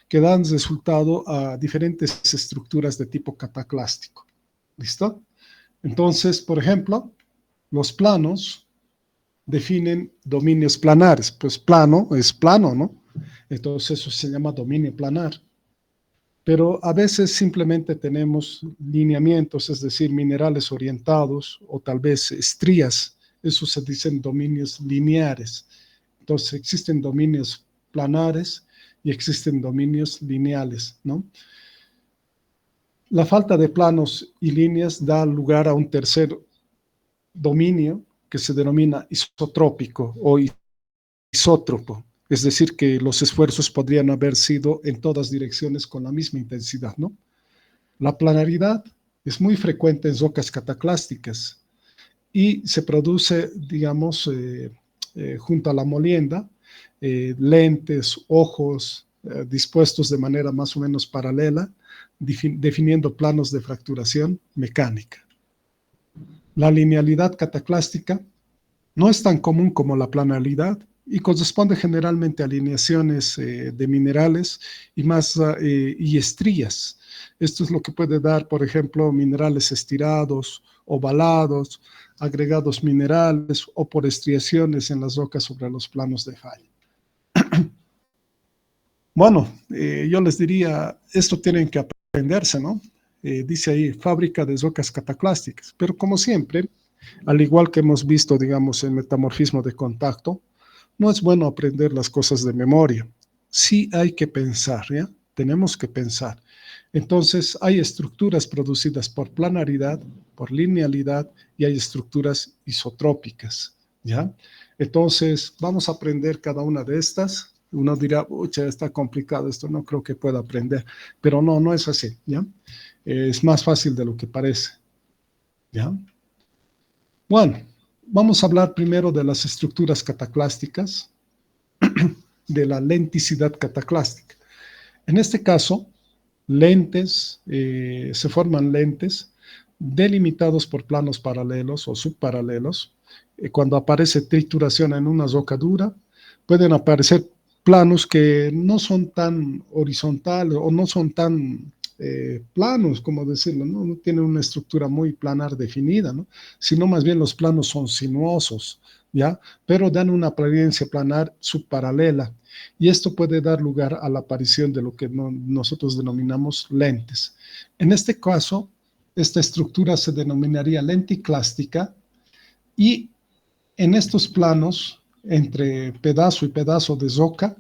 Que dan resultado a diferentes estructuras de tipo cataclástico. ¿Listo? Entonces, por ejemplo, los planos definen dominios planares. Pues plano es plano, ¿no? Entonces eso se llama dominio planar. Pero a veces simplemente tenemos lineamientos, es decir, minerales orientados o tal vez estrías. Eso se dicen dominios lineares. Entonces existen dominios planares y existen dominios lineales, ¿no? La falta de planos y líneas da lugar a un tercer dominio que se denomina isotrópico o isótropo. Es decir, que los esfuerzos podrían haber sido en todas direcciones con la misma intensidad, ¿no? La planaridad es muy frecuente en rocas cataclásticas y se produce, digamos, junto a la molienda, lentes, ojos dispuestos de manera más o menos paralela, definiendo planos de fracturación mecánica. La linealidad cataclástica no es tan común como la planaridad y corresponde generalmente a alineaciones de minerales y estrías. Esto es lo que puede dar, por ejemplo, minerales estirados, ovalados, agregados minerales o por estriaciones en las rocas sobre los planos de falla. Bueno, yo les diría, esto tienen que aprenderse, ¿no? Dice ahí, fábrica de rocas cataclásticas, pero como siempre, al igual que hemos visto, digamos, en metamorfismo de contacto, no es bueno aprender las cosas de memoria. Sí hay que pensar, ¿ya? Tenemos que pensar. Entonces, hay estructuras producidas por planaridad, por linealidad, y hay estructuras isotrópicas, ¿ya? Entonces, vamos a aprender cada una de estas. Uno dirá, pucha, está complicado esto, no creo que pueda aprender. Pero no, no es así, ¿ya? Es más fácil de lo que parece, ¿ya? Bueno, vamos a hablar primero de las estructuras cataclásticas, de la lenticidad cataclástica. En este caso, se forman lentes delimitados por planos paralelos o subparalelos. Cuando aparece trituración en una roca dura, pueden aparecer planos que no son tan horizontales o no son tan planos, como decirlo, ¿no? No tienen una estructura muy planar definida, ¿no? Sino más bien los planos son sinuosos, ¿ya? Pero dan una apariencia planar subparalela. Y esto puede dar lugar a la aparición de lo que nosotros denominamos lentes. En este caso, esta estructura se denominaría lenticlástica y en estos planos, entre pedazo y pedazo de roca,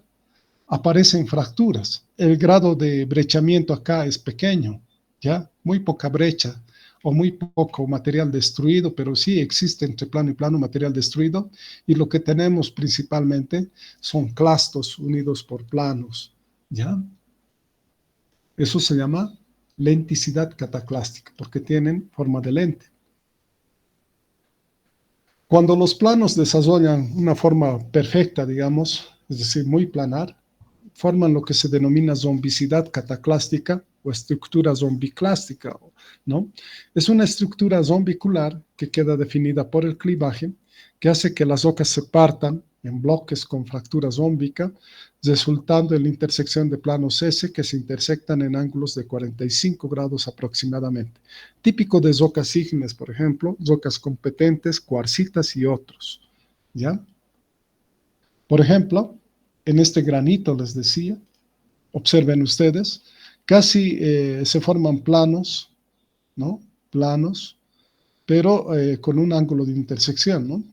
aparecen fracturas. El grado de brechamiento acá es pequeño, ¿ya? Muy poca brecha o muy poco material destruido, pero sí existe entre plano y plano material destruido, y lo que tenemos principalmente son clastos unidos por planos, ¿ya? Eso se llama lenticidad cataclástica, porque tienen forma de lente. Cuando los planos desarrollan una forma perfecta, digamos, es decir, muy planar, forman lo que se denomina zombicidad cataclástica o estructura zombiclástica, ¿no? Es una estructura zombicular que queda definida por el clivaje, que hace que las rocas se partan en bloques con fractura zómbica, resultando en la intersección de planos S que se intersectan en ángulos de 45 grados aproximadamente. Típico de rocas ígneas, por ejemplo, rocas competentes, cuarcitas y otros, ¿ya? Por ejemplo, en este granito les decía, observen ustedes, casi se forman planos, ¿no? Planos, pero con un ángulo de intersección, ¿no?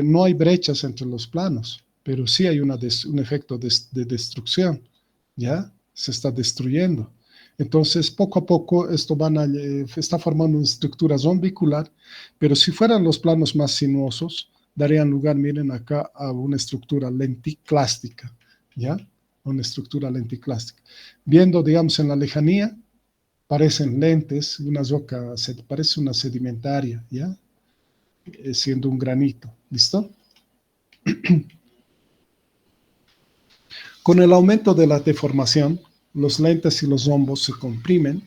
No hay brechas entre los planos, pero sí hay un efecto de destrucción, ¿ya? Se está destruyendo. Entonces, poco a poco, esto está formando una estructura zombicular, pero si fueran los planos más sinuosos, darían lugar, miren acá, a una estructura lenticlástica, ¿ya? Una estructura lenticlástica. Viendo, digamos, en la lejanía, parecen lentes, una roca, parece una sedimentaria, ¿ya? Siendo un granito, ¿listo? Con el aumento de la deformación, los lentes y los rombos se comprimen,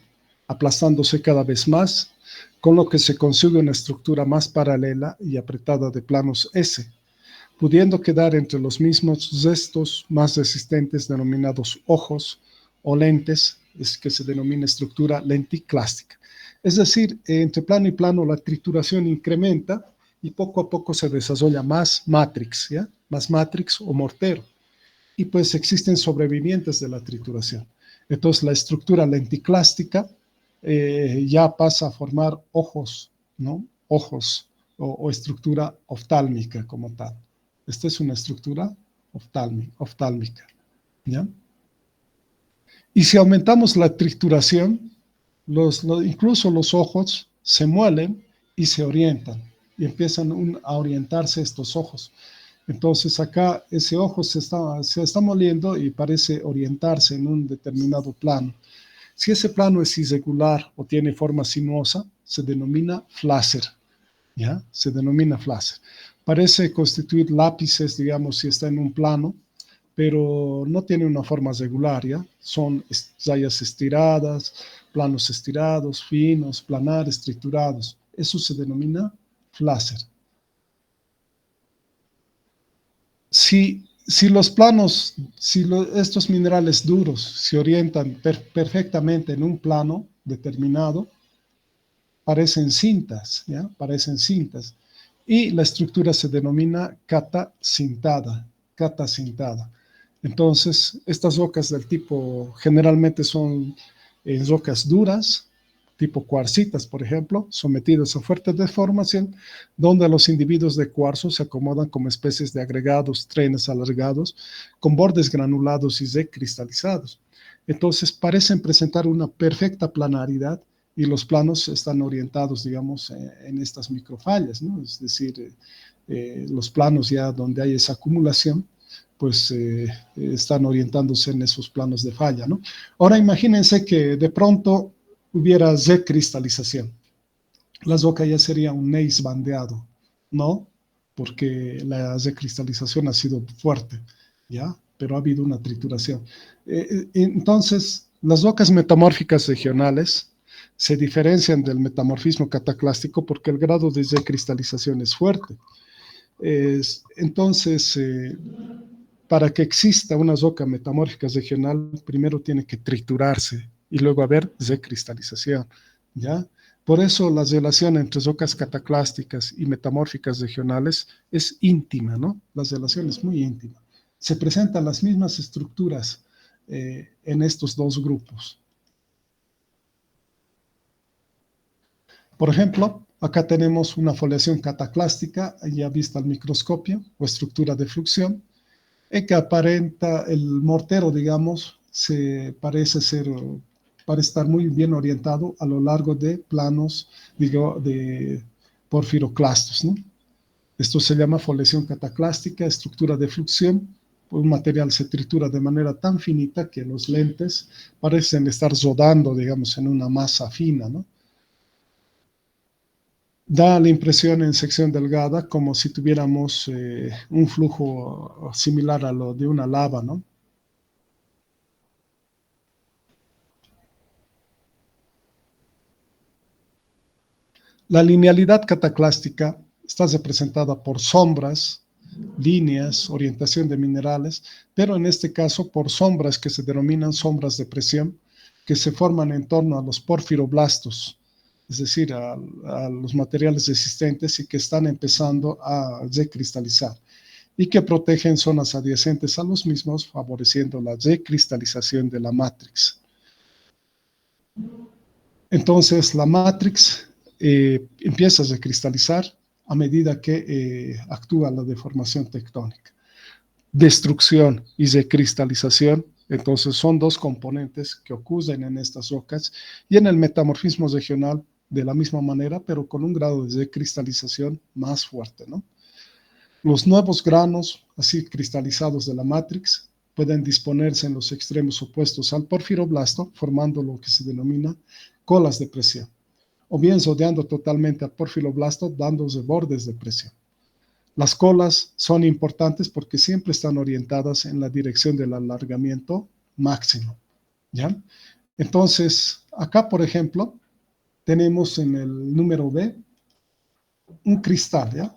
aplastándose cada vez más, con lo que se consigue una estructura más paralela y apretada de planos S, pudiendo quedar entre los mismos restos más resistentes denominados ojos o lentes, es que se denomina estructura lenticlástica. Es decir, entre plano y plano la trituración incrementa y poco a poco se desarrolla más matrix, ¿ya? Más matrix o mortero. Y pues existen sobrevivientes de la trituración. Entonces la estructura lenticlástica ya pasa a formar ojos, ¿no? Ojos o estructura oftálmica como tal. Esta es una estructura oftálmica, ¿ya? Y si aumentamos la trituración, incluso los ojos se muelen y se orientan y empiezan a orientarse estos ojos. Entonces acá ese ojo se está moliendo y parece orientarse en un determinado plano. Si ese plano es irregular o tiene forma sinuosa, se denomina flácer, ¿ya? Se denomina flácer. Parece constituir lápices, digamos, si está en un plano, pero no tiene una forma regular, ¿ya? Son rayas estiradas, planos estirados, finos, planares, triturados. Eso se denomina flácer. Si los planos, estos minerales duros se orientan perfectamente en un plano determinado, parecen cintas, ¿ya? Parecen cintas. Y la estructura se denomina catacintada. Entonces, estas rocas del tipo generalmente son rocas duras, tipo cuarcitas, por ejemplo, sometidas a fuerte deformación, donde los individuos de cuarzo se acomodan como especies de agregados, trenes alargados, con bordes granulados y recristalizados. Entonces, parecen presentar una perfecta planaridad y los planos están orientados, digamos, en estas microfallas, ¿no? Es decir, los planos ya donde hay esa acumulación, pues están orientándose en esos planos de falla, ¿no? Ahora imagínense que de pronto hubiera recristalización. La roca ya sería un gneiss bandeado, ¿no? Porque la recristalización ha sido fuerte, ¿ya? Pero ha habido una trituración. Entonces, las rocas metamórficas regionales se diferencian del metamorfismo cataclástico porque el grado de recristalización es fuerte. Entonces, para que exista una roca metamórfica regional, primero tiene que triturarse y luego haber recristalización, ¿ya? Por eso la relación entre rocas cataclásticas y metamórficas regionales es íntima, ¿no? La relación es muy íntima. Se presentan las mismas estructuras en estos dos grupos. Por ejemplo, acá tenemos una foliación cataclástica, ya vista al microscopio, o estructura de fluxión, en que aparenta el mortero, digamos, parece estar muy bien orientado a lo largo de planos, digo, de porfiroclastos, ¿no? Esto se llama foliación cataclástica, estructura de fluxión. Un material se tritura de manera tan finita que los lentes parecen estar rodando, digamos, en una masa fina, ¿no? Da la impresión en sección delgada como si tuviéramos un flujo similar a lo de una lava, ¿no? La linealidad cataclástica está representada por sombras, líneas, orientación de minerales, pero en este caso por sombras que se denominan sombras de presión, que se forman en torno a los porfiroblastos, es decir, a los materiales resistentes y que están empezando a recristalizar y que protegen zonas adyacentes a los mismos, favoreciendo la recristalización de la matrix. Entonces, la matrix empieza a recristalizar a medida que actúa la deformación tectónica. Destrucción y recristalización, entonces son dos componentes que ocurren en estas rocas y en el metamorfismo regional de la misma manera, pero con un grado de recristalización más fuerte, ¿no? Los nuevos granos, así cristalizados de la matrix, pueden disponerse en los extremos opuestos al porfiroblasto, formando lo que se denomina colas de presión, o bien rodeando totalmente al porfiroblasto, dándose bordes de presión. Las colas son importantes porque siempre están orientadas en la dirección del alargamiento máximo, ¿ya? Entonces, acá, por ejemplo, tenemos en el número B un cristal, ¿ya?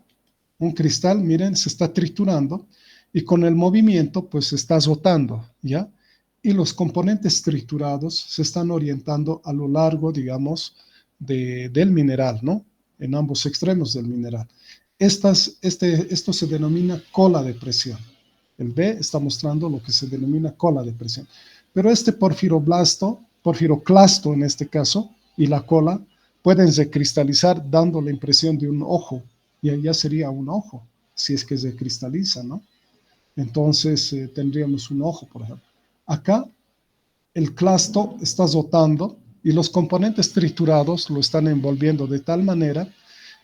Un cristal, miren, se está triturando y con el movimiento, pues, se está azotando, ¿ya? Y los componentes triturados se están orientando a lo largo, digamos, del mineral, ¿no? En ambos extremos del mineral. Esto se denomina cola de presión. El B está mostrando lo que se denomina cola de presión. Pero este porfiroclasto en este caso, y la cola, pueden recristalizar dando la impresión de un ojo. Y ya sería un ojo, si es que se cristaliza, ¿no? Entonces tendríamos un ojo, por ejemplo. Acá el clasto está azotando y los componentes triturados lo están envolviendo de tal manera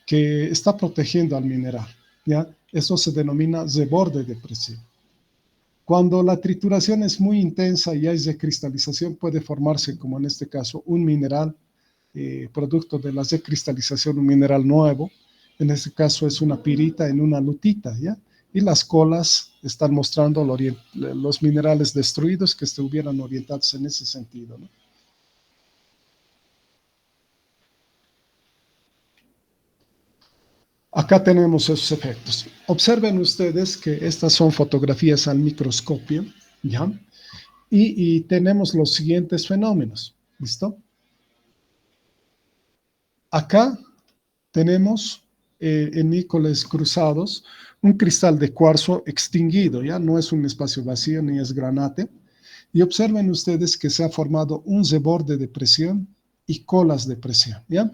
que está protegiendo al mineral, ¿ya? Eso se denomina reborde de presión. Cuando la trituración es muy intensa y hay recristalización, puede formarse, como en este caso, un mineral, producto de la recristalización, un mineral nuevo. En este caso es una pirita en una lutita, ¿ya? Y las colas están mostrando los minerales destruidos que estuvieran orientados en ese sentido, ¿no? Acá tenemos esos efectos. Observen ustedes que estas son fotografías al microscopio, ¿ya? Y tenemos los siguientes fenómenos, ¿listo? Acá tenemos en nícoles cruzados un cristal de cuarzo extinguido, ¿ya? No es un espacio vacío ni es granate. Y observen ustedes que se ha formado un reborde de presión y colas de presión, ¿ya?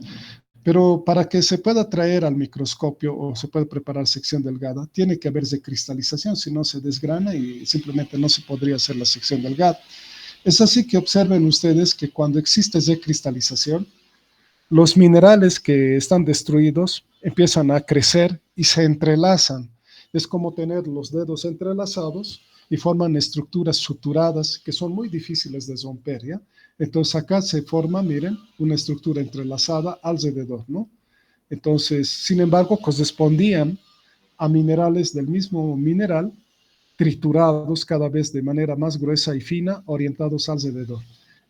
Pero para que se pueda traer al microscopio o se pueda preparar sección delgada, tiene que haber cristalización, si no se desgrana y simplemente no se podría hacer la sección delgada. Es así que observen ustedes que cuando existe cristalización, los minerales que están destruidos empiezan a crecer y se entrelazan. Es como tener los dedos entrelazados y forman estructuras suturadas que son muy difíciles de romper, ¿ya? Entonces acá se forma, miren, una estructura entrelazada alrededor, ¿no? Entonces, sin embargo, correspondían a minerales del mismo mineral, triturados cada vez de manera más gruesa y fina, orientados alrededor.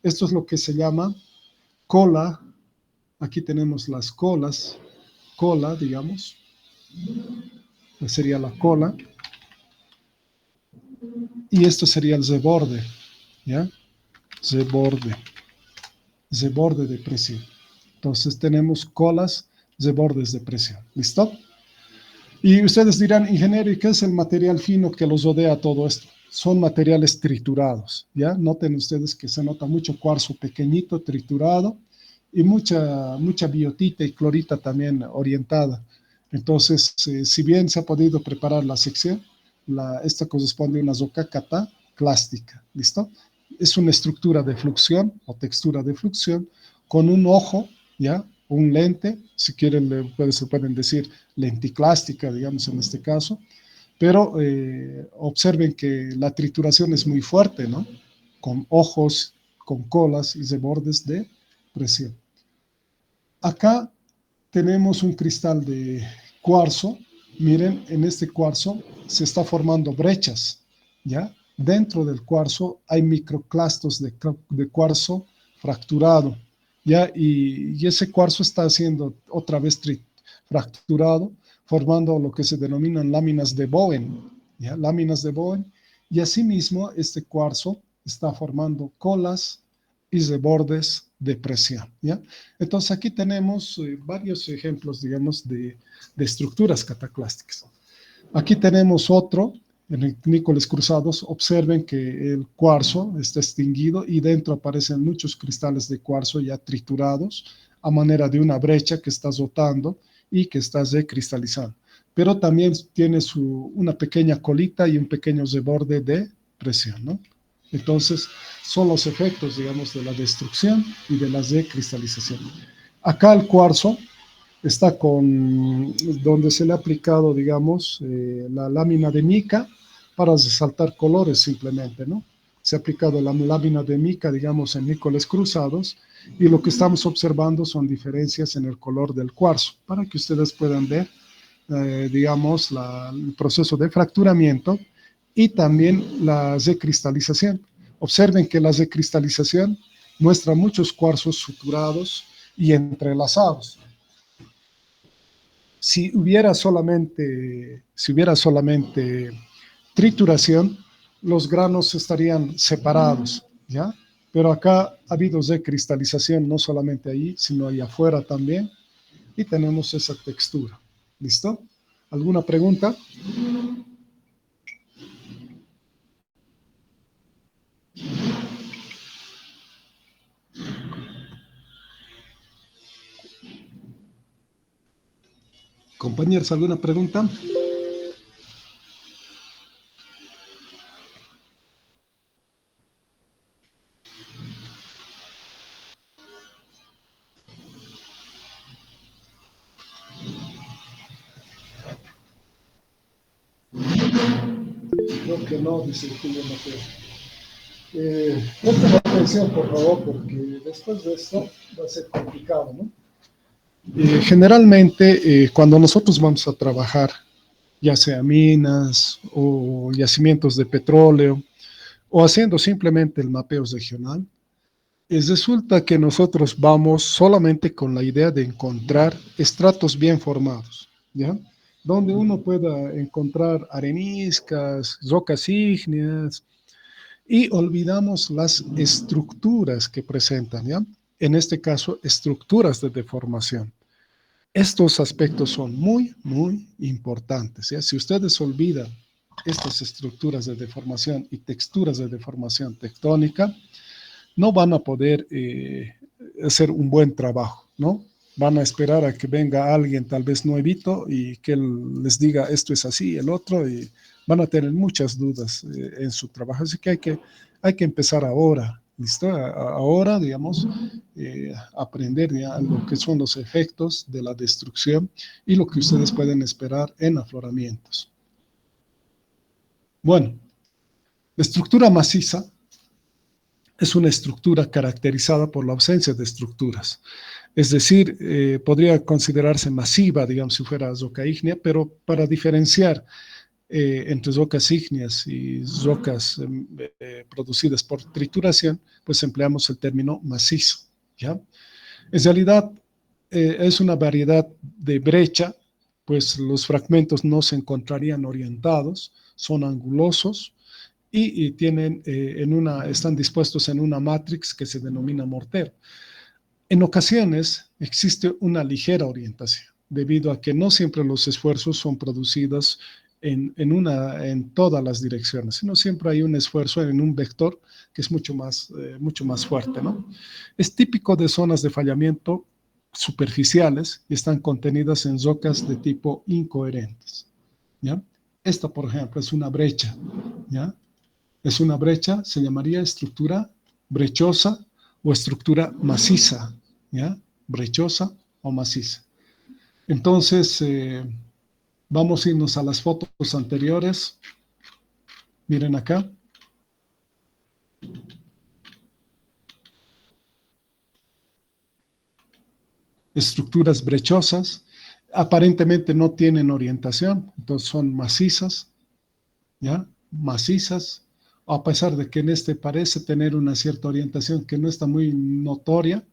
Esto es lo que se llama cola. Aquí tenemos las cola, digamos, sería la cola, y esto sería el reborde, ¿ya? Reborde de presión. Entonces tenemos colas, rebordes de presión, ¿listo? Y ustedes dirán, ingeniero, ¿y qué es el material fino que los rodea todo esto? Son materiales triturados, ¿ya? Noten ustedes que se nota mucho cuarzo pequeñito, triturado, y mucha biotita y clorita también orientada. Entonces, si bien se ha podido preparar la sección, esta corresponde a una roca cataclástica, ¿listo? Es una estructura de fluxión o textura de fluxión con un ojo, ¿ya? Un lente, si quieren se pueden decir lenticlástica, digamos en este caso, pero observen que la trituración es muy fuerte, ¿no? Con ojos, con colas y rebordes de presión. Acá tenemos un cristal de cuarzo. Miren, en este cuarzo se está formando brechas, ¿ya? Dentro del cuarzo hay microclastos de cuarzo fracturado, ¿ya? Y ese cuarzo está siendo otra vez fracturado, formando lo que se denominan láminas de Bowen, ¿ya? Láminas de Bowen. Y asimismo, este cuarzo está formando colas y rebordes de presión, ¿ya? Entonces aquí tenemos varios ejemplos, digamos, de estructuras cataclásticas. Aquí tenemos otro, en el nícoles cruzados. Observen que el cuarzo está extinguido y dentro aparecen muchos cristales de cuarzo ya triturados a manera de una brecha que está rotando y que está recristalizando. Pero también tiene una pequeña colita y un pequeño reborde de presión, ¿no? Entonces, son los efectos, digamos, de la destrucción y de la recristalización. Acá el cuarzo está donde se le ha aplicado, digamos, la lámina de mica para resaltar colores simplemente, ¿no? Se ha aplicado la lámina de mica, digamos, en nícoles cruzados, y lo que estamos observando son diferencias en el color del cuarzo, para que ustedes puedan ver, digamos, el proceso de fracturamiento y también la recristalización. Observen que la recristalización muestra muchos cuarzos suturados y entrelazados. Si hubiera solamente trituración, los granos estarían separados, ¿ya? Pero acá ha habido recristalización no solamente ahí, sino ahí afuera también, y tenemos esa textura, ¿listo? ¿Alguna pregunta? Compañeros, ¿alguna pregunta? Creo que no, dice Julio Mateo. Presten atención, por favor, porque después de esto va a ser complicado, ¿no? Generalmente, cuando nosotros vamos a trabajar, ya sea minas o yacimientos de petróleo, o haciendo simplemente el mapeo regional, resulta que nosotros vamos solamente con la idea de encontrar estratos bien formados, ¿ya? Donde uno pueda encontrar areniscas, rocas ígneas, y olvidamos las estructuras que presentan, ¿ya? En este caso, estructuras de deformación. Estos aspectos son muy, muy importantes, ¿ya? Si ustedes olvidan estas estructuras de deformación y texturas de deformación tectónica, no van a poder hacer un buen trabajo, ¿no? Van a esperar a que venga alguien tal vez nuevito y que él les diga esto es así, el otro, y van a tener muchas dudas en su trabajo. Así que hay que empezar ahora, ¿listo? Ahora, digamos, aprender ya lo que son los efectos de la destrucción y lo que ustedes pueden esperar en afloramientos. Bueno, la estructura maciza es una estructura caracterizada por la ausencia de estructuras. Es decir, podría considerarse masiva, digamos, si fuera roca ígnea, pero para diferenciar entre rocas ígneas y rocas producidas por trituración, pues empleamos el término macizo, ¿ya? En realidad, es una variedad de brecha, pues los fragmentos no se encontrarían orientados, son angulosos, y tienen están dispuestos en una matrix que se denomina mortero. En ocasiones existe una ligera orientación, debido a que no siempre los esfuerzos son producidos en todas las direcciones, sino siempre hay un esfuerzo en un vector que es mucho más fuerte, ¿no? Es típico de zonas de fallamiento superficiales y están contenidas en rocas de tipo incoherentes, ¿ya? Esta, por ejemplo, es una brecha, ¿ya? Es una brecha, se llamaría estructura brechosa o estructura maciza, ¿ya? Brechosa o maciza. Entonces, vamos a irnos a las fotos anteriores. Miren acá. Estructuras brechosas, aparentemente no tienen orientación, entonces son macizas, ¿ya? Macizas, a pesar de que en este parece tener una cierta orientación que no está muy notoria.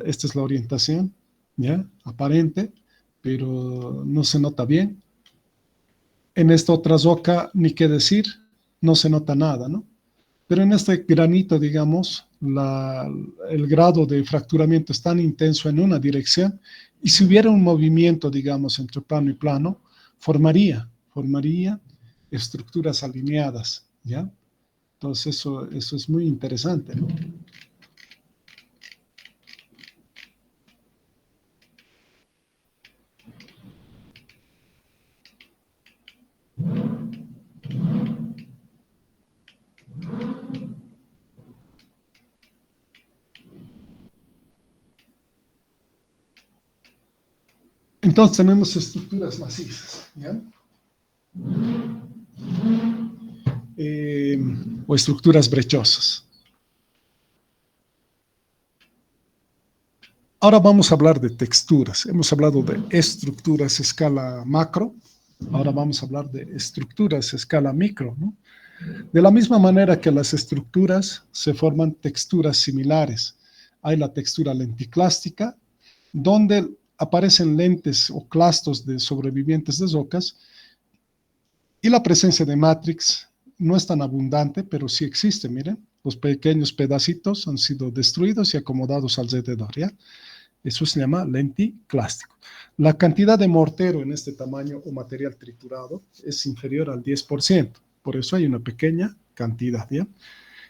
Esta es la orientación, ¿ya? Aparente, pero no se nota bien. En esta otra roca, ni qué decir, no se nota nada, ¿no? Pero en este granito, digamos, el grado de fracturamiento es tan intenso en una dirección, y si hubiera un movimiento, digamos, entre plano y plano, formaría estructuras alineadas, ¿ya? Entonces eso es muy interesante, ¿no? Entonces tenemos estructuras macizas, ¿ya? O estructuras brechosas. Ahora vamos a hablar de texturas. Hemos hablado de estructuras a escala macro, ahora vamos a hablar de estructuras a escala micro, ¿no? De la misma manera que las estructuras se forman texturas similares. Hay la textura lenticlástica, donde aparecen lentes o clastos de sobrevivientes de rocas, y la presencia de matrix no es tan abundante, pero sí existe, miren. Los pequeños pedacitos han sido destruidos y acomodados alrededor, ¿ya? Eso se llama lenticlástico. La cantidad de mortero en este tamaño o material triturado es inferior al 10%. Por eso hay una pequeña cantidad, ¿ya?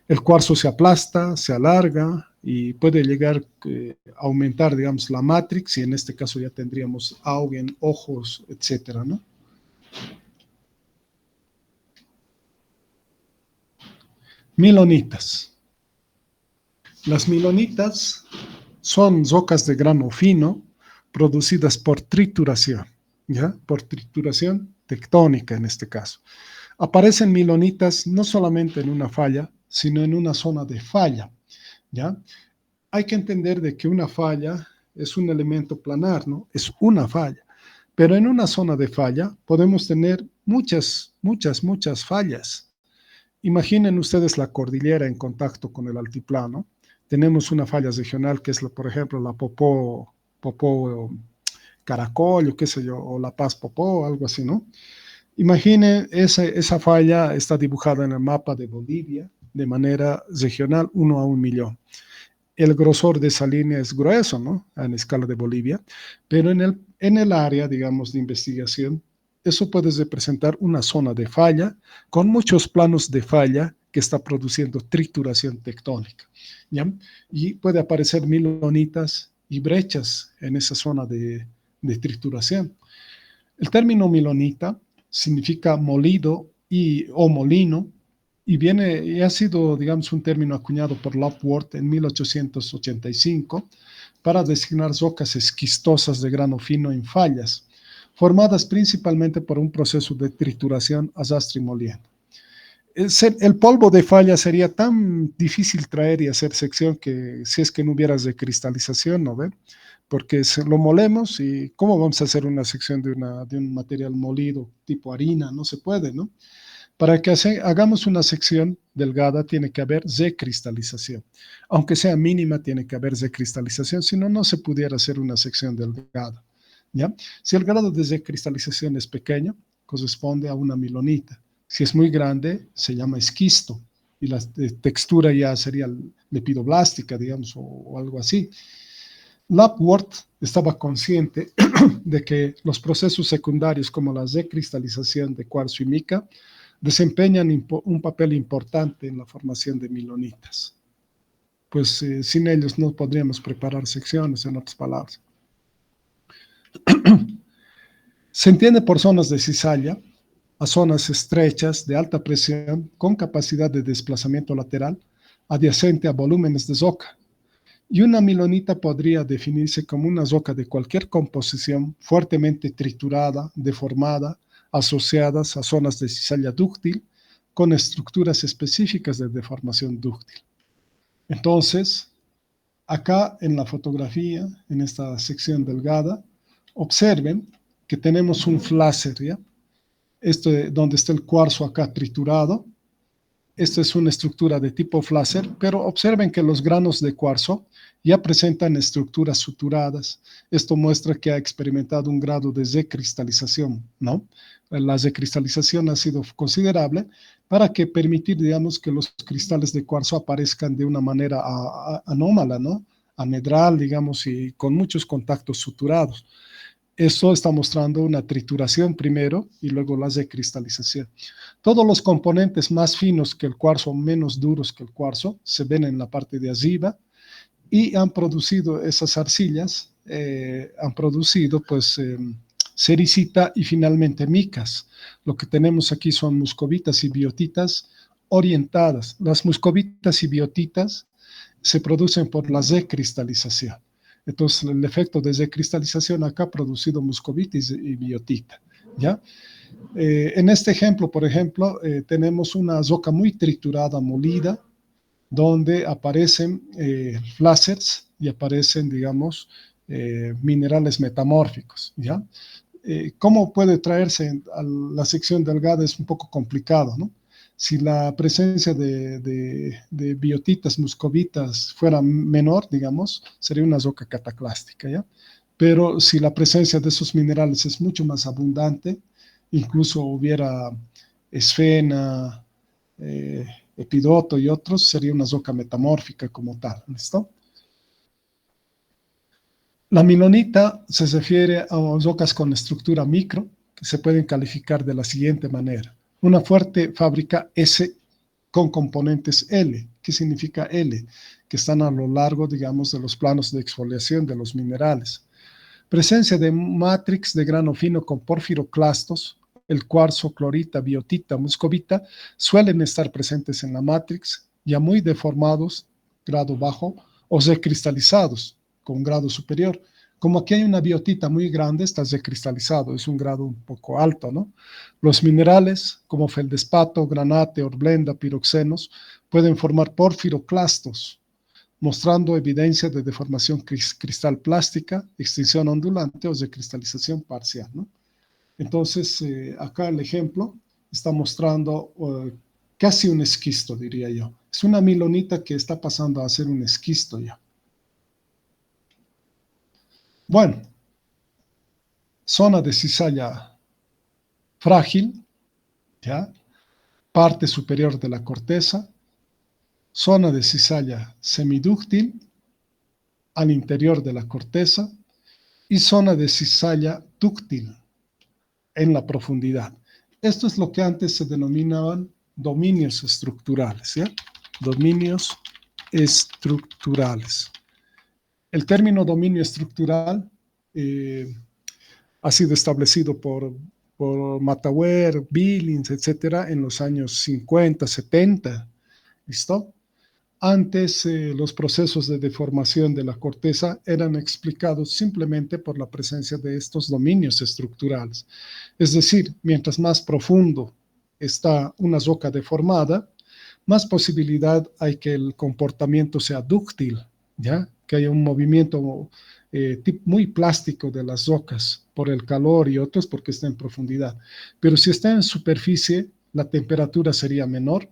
El cuarzo se aplasta, se alarga y puede llegar a aumentar, digamos, la matrix, y en este caso ya tendríamos Augen, ojos, etcétera, ¿no? Milonitas. Las milonitas son rocas de grano fino producidas por trituración, ¿ya? Por trituración tectónica en este caso. Aparecen milonitas no solamente en una falla, sino en una zona de falla, ¿ya? Hay que entender de que una falla es un elemento planar, ¿no? Es una falla. Pero en una zona de falla podemos tener muchas fallas. Imaginen ustedes la cordillera en contacto con el altiplano. Tenemos una falla regional que es, por ejemplo, la Popó Caracol, o qué sé yo, o La Paz Popó, algo así, ¿no? Imaginen, esa falla está dibujada en el mapa de Bolivia de manera regional, 1 a 1 millón. El grosor de esa línea es grueso, ¿no? En escala de Bolivia, pero en el área, digamos, de investigación, eso puede representar una zona de falla con muchos planos de falla que está produciendo trituración tectónica, ¿ya? Y puede aparecer milonitas y brechas en esa zona de trituración. El término milonita significa molido o molino, y ha sido, digamos, un término acuñado por Lapworth en 1885 para designar rocas esquistosas de grano fino en fallas, formadas principalmente por un proceso de trituración a arrastre y molienda. El polvo de falla sería tan difícil traer y hacer sección que si es que no hubiera recristalización, ¿no ve? Porque lo molemos y ¿cómo vamos a hacer una sección de un material molido tipo harina? No se puede, ¿no? Para que hagamos una sección delgada tiene que haber recristalización. Aunque sea mínima, tiene que haber recristalización, si no, no se pudiera hacer una sección delgada, ¿ya? Si el grado de recristalización es pequeño, corresponde a una milonita. Si es muy grande, se llama esquisto, y la textura ya sería lepidoblástica, digamos, o algo así. Lapworth estaba consciente de que los procesos secundarios como la recristalización de cuarzo y mica desempeñan un papel importante en la formación de milonitas. Pues sin ellos no podríamos preparar secciones, en otras palabras. Se entiende por zonas de cizalla a zonas estrechas de alta presión con capacidad de desplazamiento lateral adyacente a volúmenes de roca. Y una milonita podría definirse como una roca de cualquier composición fuertemente triturada, deformada, asociadas a zonas de cizalla dúctil con estructuras específicas de deformación dúctil. Entonces, acá en la fotografía, en esta sección delgada, observen que tenemos un flácer, ¿ya? Donde está el cuarzo acá triturado. Esta es una estructura de tipo flácer, pero observen que los granos de cuarzo ya presentan estructuras suturadas. Esto muestra que ha experimentado un grado de recristalización, ¿no? La recristalización ha sido considerable para que permitir, digamos, que los cristales de cuarzo aparezcan de una manera anómala, ¿no? Amedral, digamos, y con muchos contactos suturados. Eso está mostrando una trituración primero y luego la recristalización. Todos los componentes más finos que el cuarzo, menos duros que el cuarzo, se ven en la parte de arriba y han producido esas arcillas, han producido pues sericita y finalmente micas. Lo que tenemos aquí son muscovitas y biotitas orientadas. Las muscovitas y biotitas se producen por la recristalización. Entonces, el efecto de recristalización acá ha producido muscovitis y biotita, ¿ya? En este ejemplo, por ejemplo, tenemos una roca muy triturada, molida, donde aparecen flacers y aparecen, digamos, minerales metamórficos, ¿ya? ¿Cómo puede traerse a la sección delgada? Es un poco complicado, ¿no? Si la presencia de biotitas, muscovitas fuera menor, digamos, sería una roca cataclástica, ¿ya? Pero si la presencia de esos minerales es mucho más abundante, incluso hubiera esfena, epidoto y otros, sería una roca metamórfica como tal, ¿listo? La milonita se refiere a rocas con estructura micro, que se pueden calificar de la siguiente manera. Una fuerte fábrica S con componentes L. ¿Qué significa L? Que están a lo largo, digamos, de los planos de exfoliación de los minerales. Presencia de matrix de grano fino con porfiroclastos, el cuarzo, clorita, biotita, muscovita, suelen estar presentes en la matrix, ya muy deformados, grado bajo, o recristalizados, con grado superior. Como aquí hay una biotita muy grande, está recristalizado, es un grado un poco alto, ¿no? Los minerales, como feldespato, granate, horblenda, piroxenos, pueden formar porfiroclastos, mostrando evidencia de deformación cristal plástica, extinción ondulante o de cristalización parcial, ¿no? Entonces, acá el ejemplo está mostrando casi un esquisto, diría yo. Es una milonita que está pasando a ser un esquisto ya. Bueno, zona de cizalla frágil, ¿ya? Parte superior de la corteza, zona de cizalla semidúctil al interior de la corteza y zona de cizalla dúctil en la profundidad. Esto es lo que antes se denominaban dominios estructurales, ¿ya? Dominios estructurales. El término dominio estructural ha sido establecido por Mattauer, Billings, etcétera, en los años 50, 70. ¿Listo? Antes, los procesos de deformación de la corteza eran explicados simplemente por la presencia de estos dominios estructurales. Es decir, mientras más profundo está una roca deformada, más posibilidad hay que el comportamiento sea dúctil, ¿ya? Que haya un movimiento muy plástico de las rocas por el calor y otros porque está en profundidad. Pero si está en superficie, la temperatura sería menor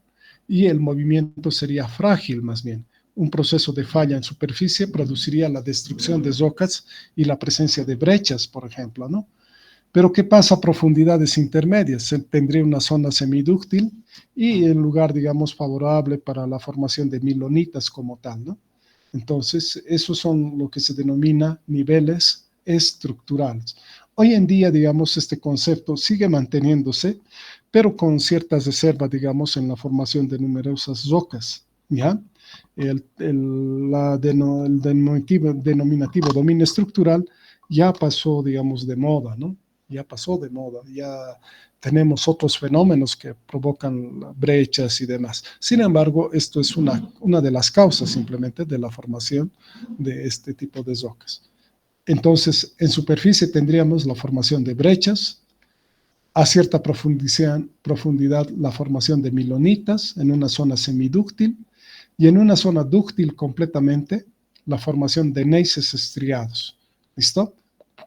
y el movimiento sería frágil más bien. Un proceso de falla en superficie produciría la destrucción de rocas y la presencia de brechas, por ejemplo, ¿no? Pero ¿qué pasa a profundidades intermedias? Se tendría una zona semidúctil y el lugar, digamos, favorable para la formación de milonitas como tal, ¿no? Entonces, esos son lo que se denomina niveles estructurales. Hoy en día, digamos, este concepto sigue manteniéndose, pero con ciertas reservas, digamos, en la formación de numerosas rocas, ¿ya? El denominativo dominio estructural ya pasó, digamos, de moda, ¿no? Ya pasó de moda, ya tenemos otros fenómenos que provocan brechas y demás. Sin embargo, esto es una de las causas simplemente de la formación de este tipo de rocas. Entonces, en superficie tendríamos la formación de brechas, a cierta profundidad la formación de milonitas en una zona semidúctil y en una zona dúctil completamente la formación de neises estriados. ¿Listo?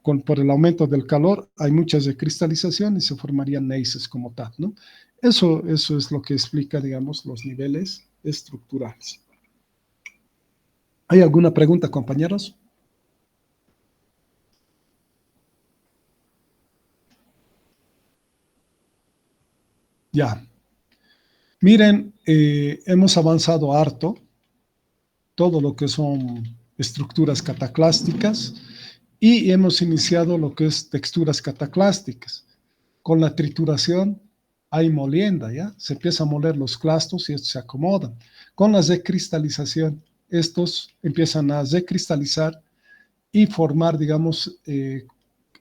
Por el aumento del calor hay muchas recristalización y se formarían neises como tal, ¿no? Eso es lo que explica, digamos, los niveles estructurales. ¿Hay alguna pregunta, compañeros? Ya. Miren, hemos avanzado harto, todo lo que son estructuras cataclásticas y hemos iniciado lo que es texturas cataclásticas. Con la trituración hay molienda, ¿ya? Se empieza a moler los clastos y estos se acomodan. Con la recristalización, estos empiezan a recristalizar y formar, digamos,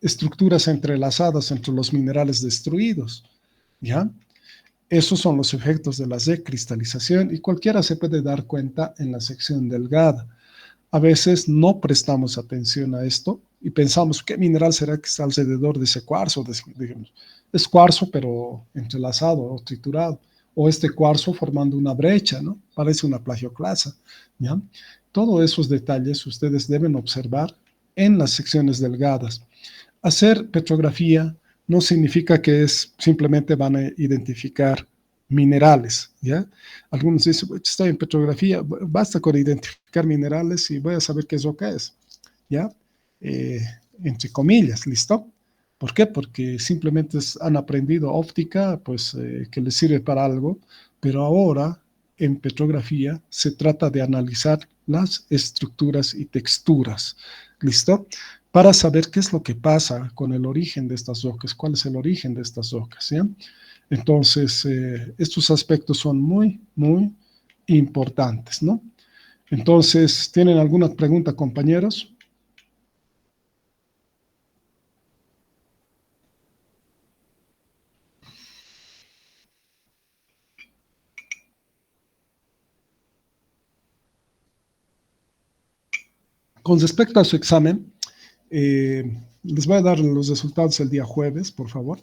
estructuras entrelazadas entre los minerales destruidos, ¿ya? Esos son los efectos de la recristalización y cualquiera se puede dar cuenta en la sección delgada. A veces no prestamos atención a esto y pensamos, ¿qué mineral será que está alrededor de ese cuarzo? Digamos, es cuarzo, pero entrelazado o triturado. O este cuarzo formando una brecha, ¿no? Parece una plagioclasa, ¿ya? Todos esos detalles ustedes deben observar en las secciones delgadas. Hacer petrografía no significa que simplemente van a identificar minerales, ¿ya? Algunos dicen, estoy en petrografía, basta con identificar minerales y voy a saber qué es lo que es, ¿ya? Entre comillas, ¿listo? ¿Por qué? Porque simplemente han aprendido óptica, pues que les sirve para algo, pero ahora en petrografía se trata de analizar las estructuras y texturas ¿listo? Para saber qué es lo que pasa con el origen de estas rocas, cuál es el origen de estas rocas, ¿ya? Entonces, estos aspectos son muy, muy importantes, ¿no? Entonces, ¿tienen alguna pregunta, compañeros? Con respecto a su examen, les voy a dar los resultados el día jueves, por favor.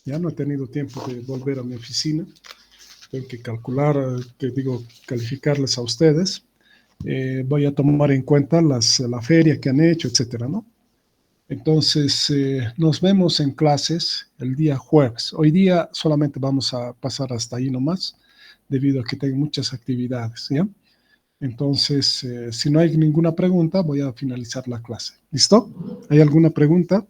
Ya no he tenido tiempo de volver a mi oficina. Tengo que calcular, calificarles a ustedes. Voy a tomar en cuenta la feria que han hecho, etcétera, ¿no? Entonces, nos vemos en clases el día jueves. Hoy día solamente vamos a pasar hasta ahí nomás, debido a que tengo muchas actividades, ¿ya? Entonces, si no hay ninguna pregunta, voy a finalizar la clase. ¿Listo? ¿Hay alguna pregunta?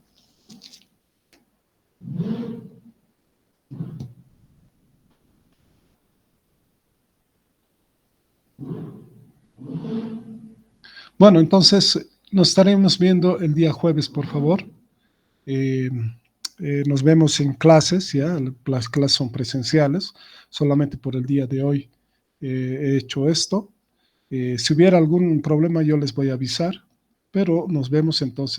Bueno, entonces nos estaremos viendo el día jueves, por favor. Eh, nos vemos en clases, ¿ya? Las clases son presenciales. Solamente por el día de hoy he hecho esto. Si hubiera algún problema, yo les voy a avisar, pero nos vemos entonces.